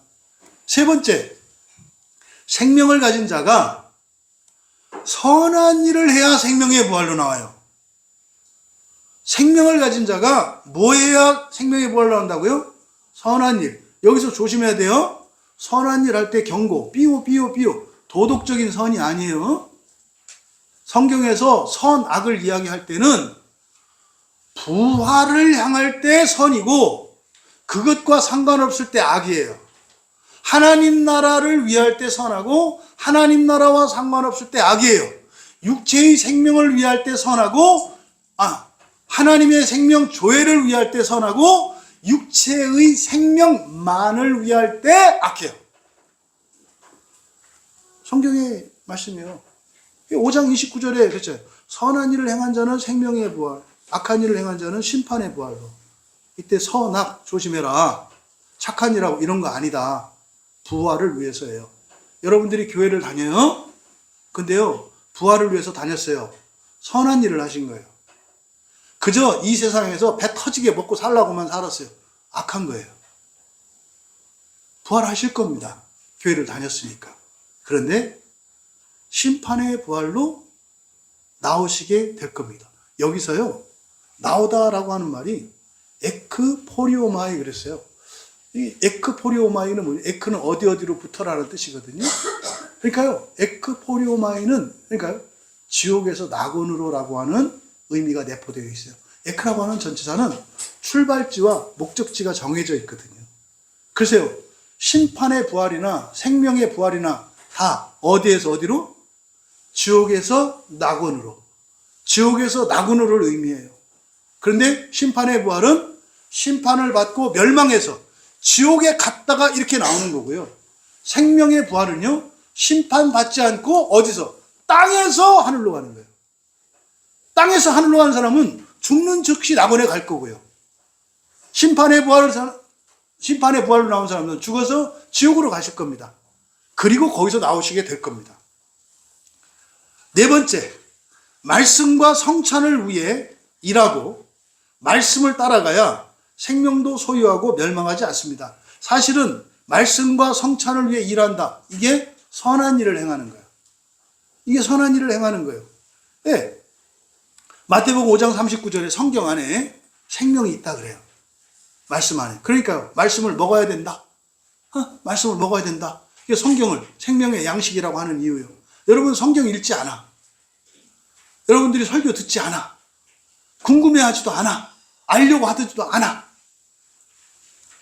세 번째, 생명을 가진 자가 선한 일을 해야 생명의 부활로 나와요. 생명을 가진 자가 뭐 해야 생명의 부활로 나온다고요? 선한 일. 여기서 조심해야 돼요. 선한 일 할 때 경고, 삐오. 도덕적인 선이 아니에요. 성경에서 선, 악을 이야기할 때는 부활을 향할 때 선이고 그것과 상관없을 때 악이에요. 하나님 나라를 위할 때 선하고 하나님 나라와 상관없을 때 악이에요. 육체의 생명을 위할 때 선하고 하나님의 생명 조회를 위할 때 선하고 육체의 생명만을 위할 때 악해요. 성경의 말씀이에요. 5장 29절에 그랬죠. 선한 일을 행한 자는 생명의 부활, 악한 일을 행한 자는 심판의 부활로. 이때 선악 조심해라. 착한 일하고 이런 거 아니다. 부활을 위해서예요. 여러분들이 교회를 다녀요. 근데요, 부활을 위해서 다녔어요. 선한 일을 하신 거예요. 그저 이 세상에서 배 터지게 먹고 살라고만 살았어요. 악한 거예요. 부활하실 겁니다. 교회를 다녔으니까. 그런데 심판의 부활로 나오시게 될 겁니다. 여기서요, 나오다라고 하는 말이 에크포리오마이 그랬어요. 이 에크포리오마이는 뭐예요? 에크는 어디로 붙어라는 뜻이거든요. 그러니까요, 에크포리오마이는 그러니까요, 지옥에서 낙원으로라고 하는 의미가 내포되어 있어요. 에크라고 하는 전치사는 출발지와 목적지가 정해져 있거든요. 그래서요, 심판의 부활이나 생명의 부활이나 다 어디에서 어디로? 지옥에서 낙원으로. 지옥에서 낙원으로를 의미해요. 그런데 심판의 부활은 심판을 받고 멸망해서 지옥에 갔다가 이렇게 나오는 거고요. 생명의 부활은요, 심판받지 않고 어디서? 땅에서 하늘로 가는 거예요. 땅에서 하늘로 가는 사람은 죽는 즉시 낙원에 갈 거고요. 심판의 부활로 나온 사람은 죽어서 지옥으로 가실 겁니다. 그리고 거기서 나오시게 될 겁니다. 네 번째, 말씀과 성찬을 위해 일하고 말씀을 따라가야 생명도 소유하고 멸망하지 않습니다. 사실은 말씀과 성찬을 위해 일한다. 이게 선한 일을 행하는 거예요. 이게 선한 일을 행하는 거예요. 네. 마태복음 5장 39절에 성경 안에 생명이 있다 그래요. 말씀 안에. 그러니까 말씀을 먹어야 된다. 말씀을 먹어야 된다. 이게 성경을 생명의 양식이라고 하는 이유예요. 여러분 성경 읽지 않아. 여러분들이 설교 듣지 않아. 궁금해하지도 않아. 알려고 하지도 않아.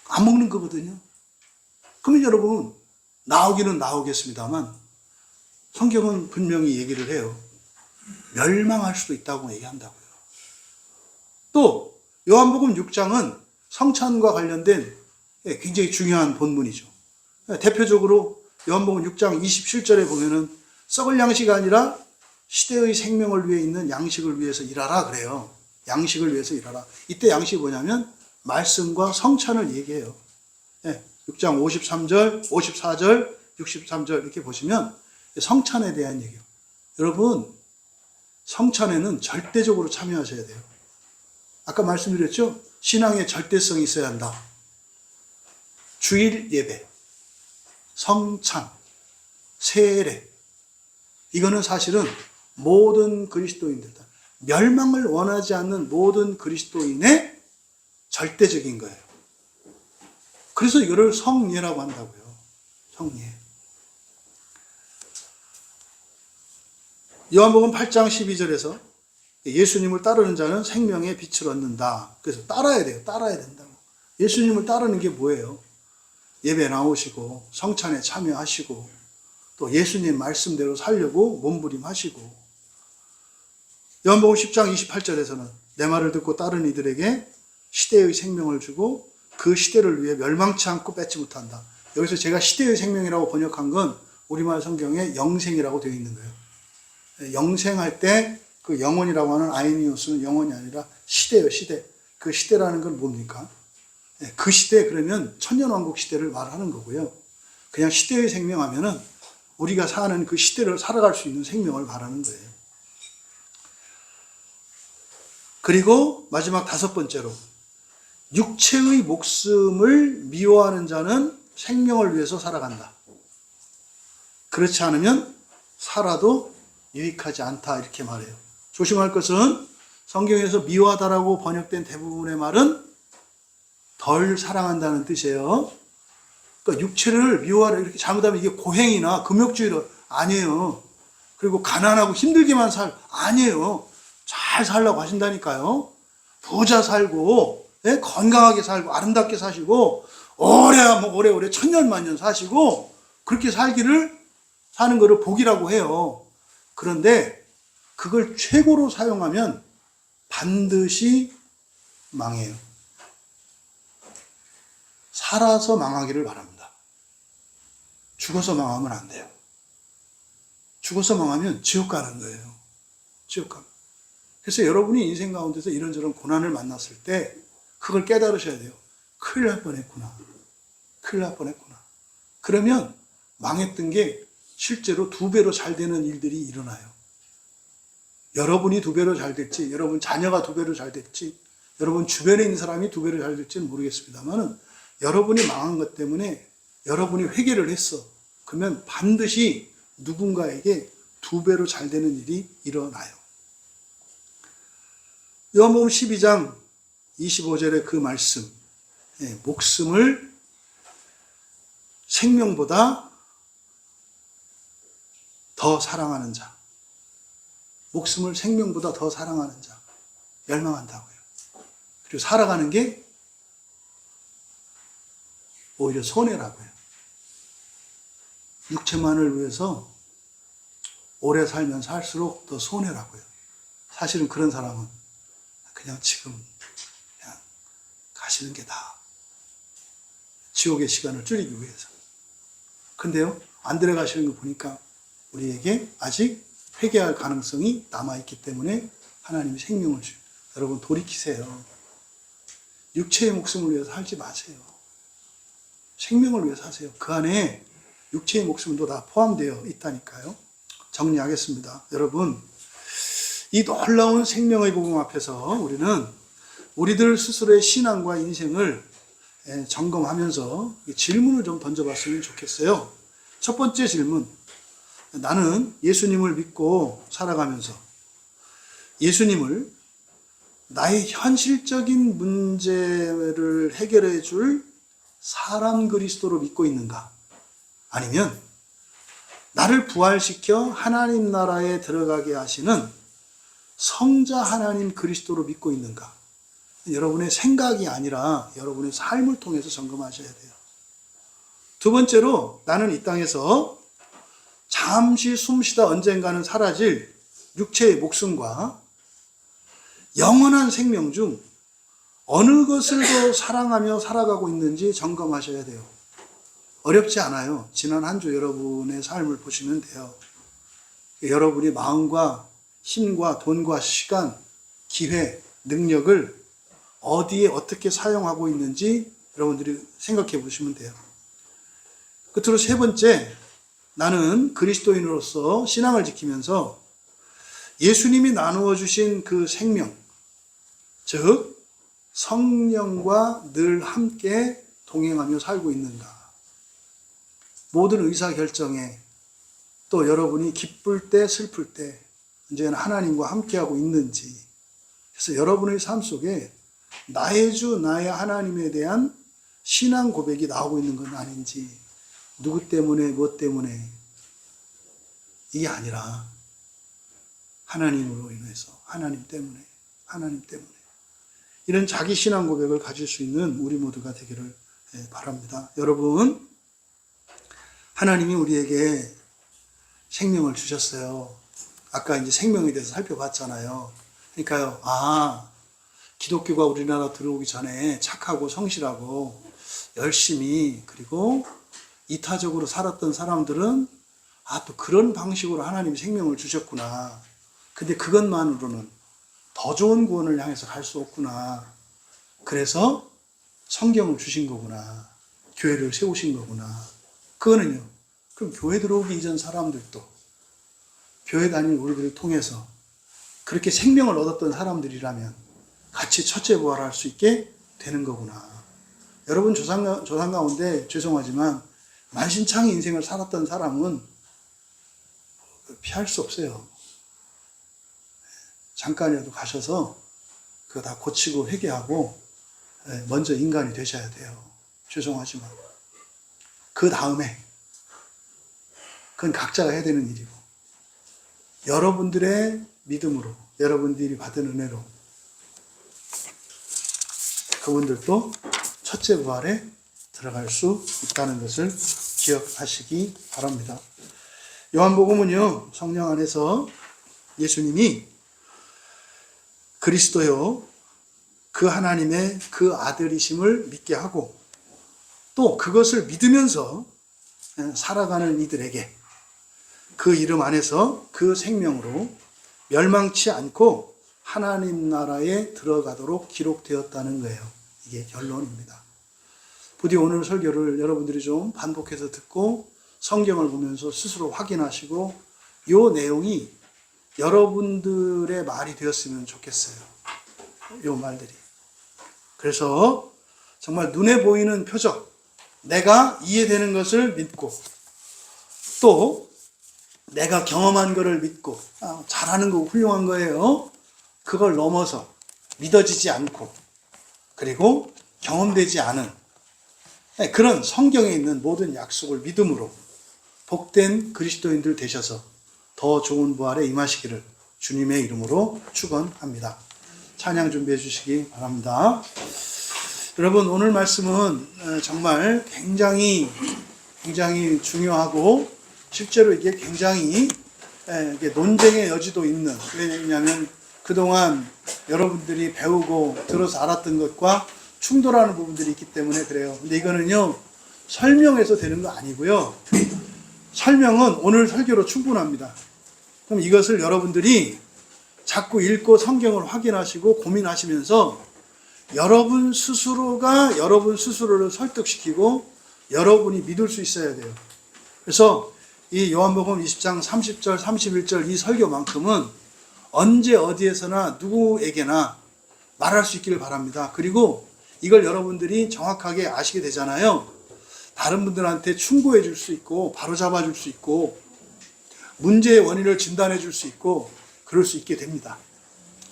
안 먹는 거거든요. 그러면 여러분 나오기는 나오겠습니다만 성경은 분명히 얘기를 해요. 멸망할 수도 있다고 얘기한다고요. 또 요한복음 6장은 성찬과 관련된 굉장히 중요한 본문이죠. 대표적으로 요한복음 6장 27절에 보면은 썩을 양식이 아니라 시대의 생명을 위해 있는 양식을 위해서 일하라 그래요. 양식을 위해서 일하라. 이때 양식이 뭐냐면 말씀과 성찬을 얘기해요. 6장 53절, 54절, 63절 이렇게 보시면 성찬에 대한 얘기예요. 여러분 성찬에는 절대적으로 참여하셔야 돼요. 아까 말씀드렸죠? 신앙의 절대성이 있어야 한다. 주일 예배, 성찬, 세례 이거는 사실은 모든 그리스도인들, 멸망을 원하지 않는 모든 그리스도인의 절대적인 거예요. 그래서 이거를 성례라고 한다고요. 성례. 요한복음 8장 12절에서 예수님을 따르는 자는 생명의 빛을 얻는다. 그래서 따라야 돼요. 따라야 된다고. 예수님을 따르는 게 뭐예요? 예배 나오시고 성찬에 참여하시고 또 예수님 말씀대로 살려고 몸부림하시고, 요한복음 10장 28절에서는 내 말을 듣고 따른 이들에게 시대의 생명을 주고 그 시대를 위해 멸망치 않고 뺏지 못한다. 여기서 제가 시대의 생명이라고 번역한 건 우리말 성경에 영생이라고 되어 있는 거예요. 영생할 때 그 영혼이라고 하는 아이니오스는 영혼이 아니라 시대예요, 시대. 그 시대라는 건 뭡니까? 그 시대, 그러면 천년왕국 시대를 말하는 거고요. 그냥 시대의 생명하면은 우리가 사는 그 시대를 살아갈 수 있는 생명을 말하는 거예요. 그리고 마지막 5번째로, 육체의 목숨을 미워하는 자는 생명을 위해서 살아간다. 그렇지 않으면 살아도 유익하지 않다, 이렇게 말해요. 조심할 것은 성경에서 미워하다라고 번역된 대부분의 말은 덜 사랑한다는 뜻이에요. 그러니까 육체를 미워하라 이렇게 잘못하면 이게 고행이나 금욕주의로 아니에요. 그리고 가난하고 힘들게만 아니에요. 잘 살라고 하신다니까요. 부자 살고, 네? 건강하게 살고 아름답게 사시고 오래오래 천년만년 사시고 그렇게 사는 것을 복이라고 해요. 그런데 그걸 최고로 사용하면 반드시 망해요. 살아서 망하기를 바랍니다. 죽어서 망하면 안 돼요. 죽어서 망하면 지옥 가는 거예요. 지옥 가는. 그래서 여러분이 인생 가운데서 이런저런 고난을 만났을 때 그걸 깨달으셔야 돼요. 큰일 날 뻔했구나. 큰일 날 뻔했구나. 그러면 망했던 게 실제로 2배로 잘 되는 일들이 일어나요. 여러분이 2배로 잘 될지, 여러분 자녀가 2배로 잘 될지, 여러분 주변에 있는 사람이 2배로 잘 될지는 모르겠습니다만은 여러분이 망한 것 때문에 여러분이 회개를 했어. 그러면 반드시 누군가에게 2배로 잘 되는 일이 일어나요. 요한복음 12장 25절의 그 말씀, 목숨을 생명보다 더 사랑하는 자, 목숨을 생명보다 더 사랑하는 자, 멸망한다고요. 그리고 살아가는 게 오히려 손해라고요. 육체만을 위해서 오래 살면 살수록 더 손해라고요. 사실은 그런 사람은 그냥 지금 그냥 가시는 게 다 지옥의 시간을 줄이기 위해서. 근데요, 안 들어가시는 거 보니까 우리에게 아직 회개할 가능성이 남아있기 때문에 하나님이 생명을 주요. 여러분 돌이키세요. 육체의 목숨을 위해서 살지 마세요. 생명을 위해서 사세요. 그 안에 육체의 목숨도 다 포함되어 있다니까요. 정리하겠습니다. 여러분, 이 놀라운 생명의 복음 앞에서 우리는 우리들 스스로의 신앙과 인생을 점검하면서 질문을 좀 던져봤으면 좋겠어요. 첫 번째 질문, 나는 예수님을 믿고 살아가면서 예수님을 나의 현실적인 문제를 해결해 줄 사람 그리스도로 믿고 있는가? 아니면 나를 부활시켜 하나님 나라에 들어가게 하시는 성자 하나님 그리스도로 믿고 있는가? 여러분의 생각이 아니라 여러분의 삶을 통해서 점검하셔야 돼요. 두 번째로, 나는 이 땅에서 잠시 숨쉬다 언젠가는 사라질 육체의 목숨과 영원한 생명 중 어느 것을 더 사랑하며 살아가고 있는지 점검하셔야 돼요. 어렵지 않아요. 지난 한 주 여러분의 삶을 보시면 돼요. 여러분이 마음과 힘과 돈과 시간, 기회, 능력을 어디에 어떻게 사용하고 있는지 여러분들이 생각해 보시면 돼요. 끝으로 세 번째, 나는 그리스도인으로서 신앙을 지키면서 예수님이 나누어 주신 그 생명, 즉 성령과 늘 함께 동행하며 살고 있는가? 모든 의사결정에, 또 여러분이 기쁠 때 슬플 때 언제나 하나님과 함께하고 있는지, 그래서 여러분의 삶 속에 나의 주 나의 하나님에 대한 신앙 고백이 나오고 있는 건 아닌지, 누구 때문에 뭐 때문에 이게 아니라 하나님으로 인해서, 하나님 때문에 이런 자기 신앙 고백을 가질 수 있는 우리 모두가 되기를 바랍니다. 여러분, 하나님이 우리에게 생명을 주셨어요. 아까 이제 생명에 대해서 살펴봤잖아요. 그러니까요, 기독교가 우리나라 들어오기 전에 착하고 성실하고 열심히 그리고 이타적으로 살았던 사람들은 또 그런 방식으로 하나님이 생명을 주셨구나. 근데 그것만으로는 더 좋은 구원을 향해서 갈 수 없구나. 그래서 성경을 주신 거구나. 교회를 세우신 거구나. 그거는요, 그럼 교회 들어오기 이전 사람들도 교회 다니는 우리들을 통해서 그렇게 생명을 얻었던 사람들이라면 같이 첫째 부활할 수 있게 되는 거구나. 여러분 조상 가운데 죄송하지만 만신창이 인생을 살았던 사람은 피할 수 없어요. 잠깐이라도 가셔서 그거 다 고치고 회개하고 먼저 인간이 되셔야 돼요. 죄송하지만. 그 다음에 그건 각자가 해야 되는 일이고, 여러분들의 믿음으로, 여러분들이 받은 은혜로 그분들도 첫째 부활에 들어갈 수 있다는 것을 기억하시기 바랍니다. 요한복음은요, 성령 안에서 예수님이 그리스도요, 그 하나님의 그 아들이심을 믿게 하고, 또 그것을 믿으면서 살아가는 이들에게 그 이름 안에서 그 생명으로 멸망치 않고 하나님 나라에 들어가도록 기록되었다는 거예요. 이게 결론입니다. 부디 오늘 설교를 여러분들이 좀 반복해서 듣고 성경을 보면서 스스로 확인하시고 이 내용이 여러분들의 말이 되었으면 좋겠어요. 이 말들이. 그래서 정말 눈에 보이는 표적, 내가 이해되는 것을 믿고, 또 내가 경험한 것을 믿고, 잘하는 거 훌륭한 거예요. 그걸 넘어서 믿어지지 않고, 그리고 경험되지 않은 그런 성경에 있는 모든 약속을 믿음으로 복된 그리스도인들 되셔서 더 좋은 부활에 임하시기를 주님의 이름으로 축원합니다. 찬양 준비해 주시기 바랍니다. 여러분, 오늘 말씀은 정말 굉장히 중요하고 실제로 이게 굉장히 논쟁의 여지도 있는, 왜냐하면 그동안 여러분들이 배우고 들어서 알았던 것과 충돌하는 부분들이 있기 때문에 그래요. 근데 이거는요, 설명해서 되는 거 아니고요. 설명은 오늘 설교로 충분합니다. 그럼 이것을 여러분들이 자꾸 읽고 성경을 확인하시고 고민하시면서 여러분 스스로가 여러분 스스로를 설득시키고 여러분이 믿을 수 있어야 돼요. 그래서 이 요한복음 20장 30절, 31절 이 설교만큼은 언제 어디에서나 누구에게나 말할 수 있기를 바랍니다. 그리고 이걸 여러분들이 정확하게 아시게 되잖아요. 다른 분들한테 충고해 줄 수 있고 바로잡아 줄 수 있고 문제의 원인을 진단해 줄 수 있고 그럴 수 있게 됩니다.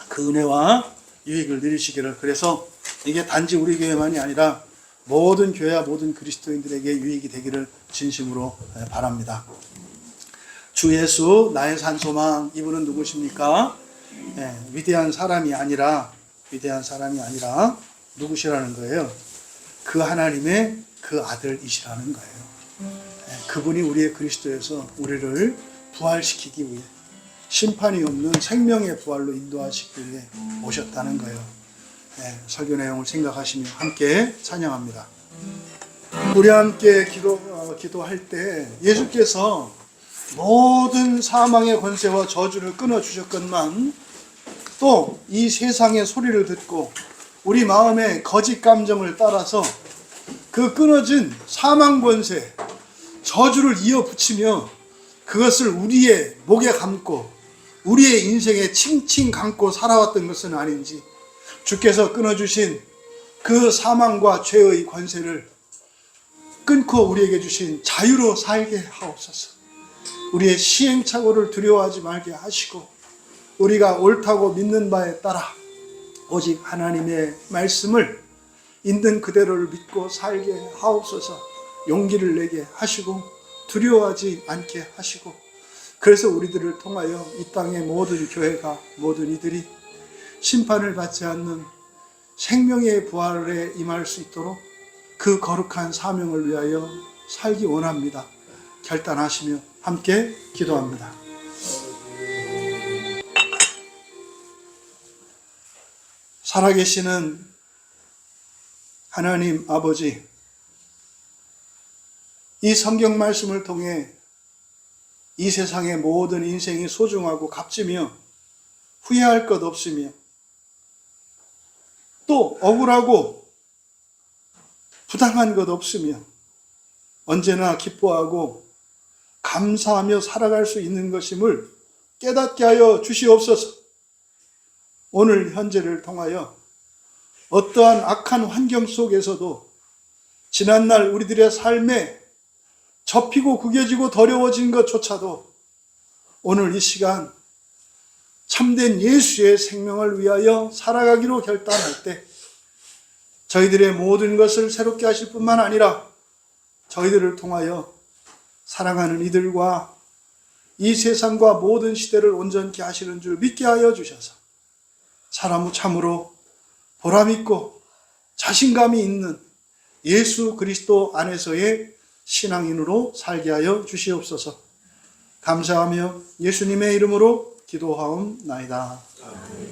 그 은혜와 유익을 누리시기를. 그래서 이게 단지 우리 교회만이 아니라 모든 교회와 모든 그리스도인들에게 유익이 되기를 진심으로 바랍니다. 주 예수 나의 산소망, 이분은 누구십니까? 위대한 사람이 아니라 누구시라는 거예요? 그 하나님의 그 아들이시라는 거예요. 그분이 우리의 그리스도에서 우리를 부활시키기 위해, 심판이 없는 생명의 부활로 인도하시기 위해 오셨다는 거예요. 설교 내용을 생각하시며 함께 찬양합니다. 우리 함께 기도할 때 예수께서 모든 사망의 권세와 저주를 끊어주셨건만 또 이 세상의 소리를 듣고 우리 마음의 거짓 감정을 따라서 그 끊어진 사망 권세, 저주를 이어붙이며 그것을 우리의 목에 감고 우리의 인생에 칭칭 감고 살아왔던 것은 아닌지, 주께서 끊어주신 그 사망과 죄의 권세를 끊고 우리에게 주신 자유로 살게 하옵소서. 우리의 시행착오를 두려워하지 말게 하시고 우리가 옳다고 믿는 바에 따라 오직 하나님의 말씀을 있는 그대로를 믿고 살게 하옵소서. 용기를 내게 하시고 두려워하지 않게 하시고, 그래서 우리들을 통하여 이 땅의 모든 교회가, 모든 이들이 심판을 받지 않는 생명의 부활에 임할 수 있도록 그 거룩한 사명을 위하여 살기 원합니다. 결단하시며 함께 기도합니다. 살아계시는 하나님 아버지, 이 성경 말씀을 통해 이 세상의 모든 인생이 소중하고 값지며 후회할 것 없으며 또 억울하고 부당한 것 없으며 언제나 기뻐하고 감사하며 살아갈 수 있는 것임을 깨닫게 하여 주시옵소서. 오늘 현재를 통하여 어떠한 악한 환경 속에서도 지난날 우리들의 삶에 접히고 구겨지고 더러워진 것조차도 오늘 이 시간 참된 예수의 생명을 위하여 살아가기로 결단할 때 저희들의 모든 것을 새롭게 하실 뿐만 아니라 저희들을 통하여 사랑하는 이들과 이 세상과 모든 시대를 온전케 하시는 줄 믿게 하여 주셔서 참으로 보람있고 자신감이 있는 예수 그리스도 안에서의 신앙인으로 살게 하여 주시옵소서. 감사하며 예수님의 이름으로 기도하옵나이다. 아멘.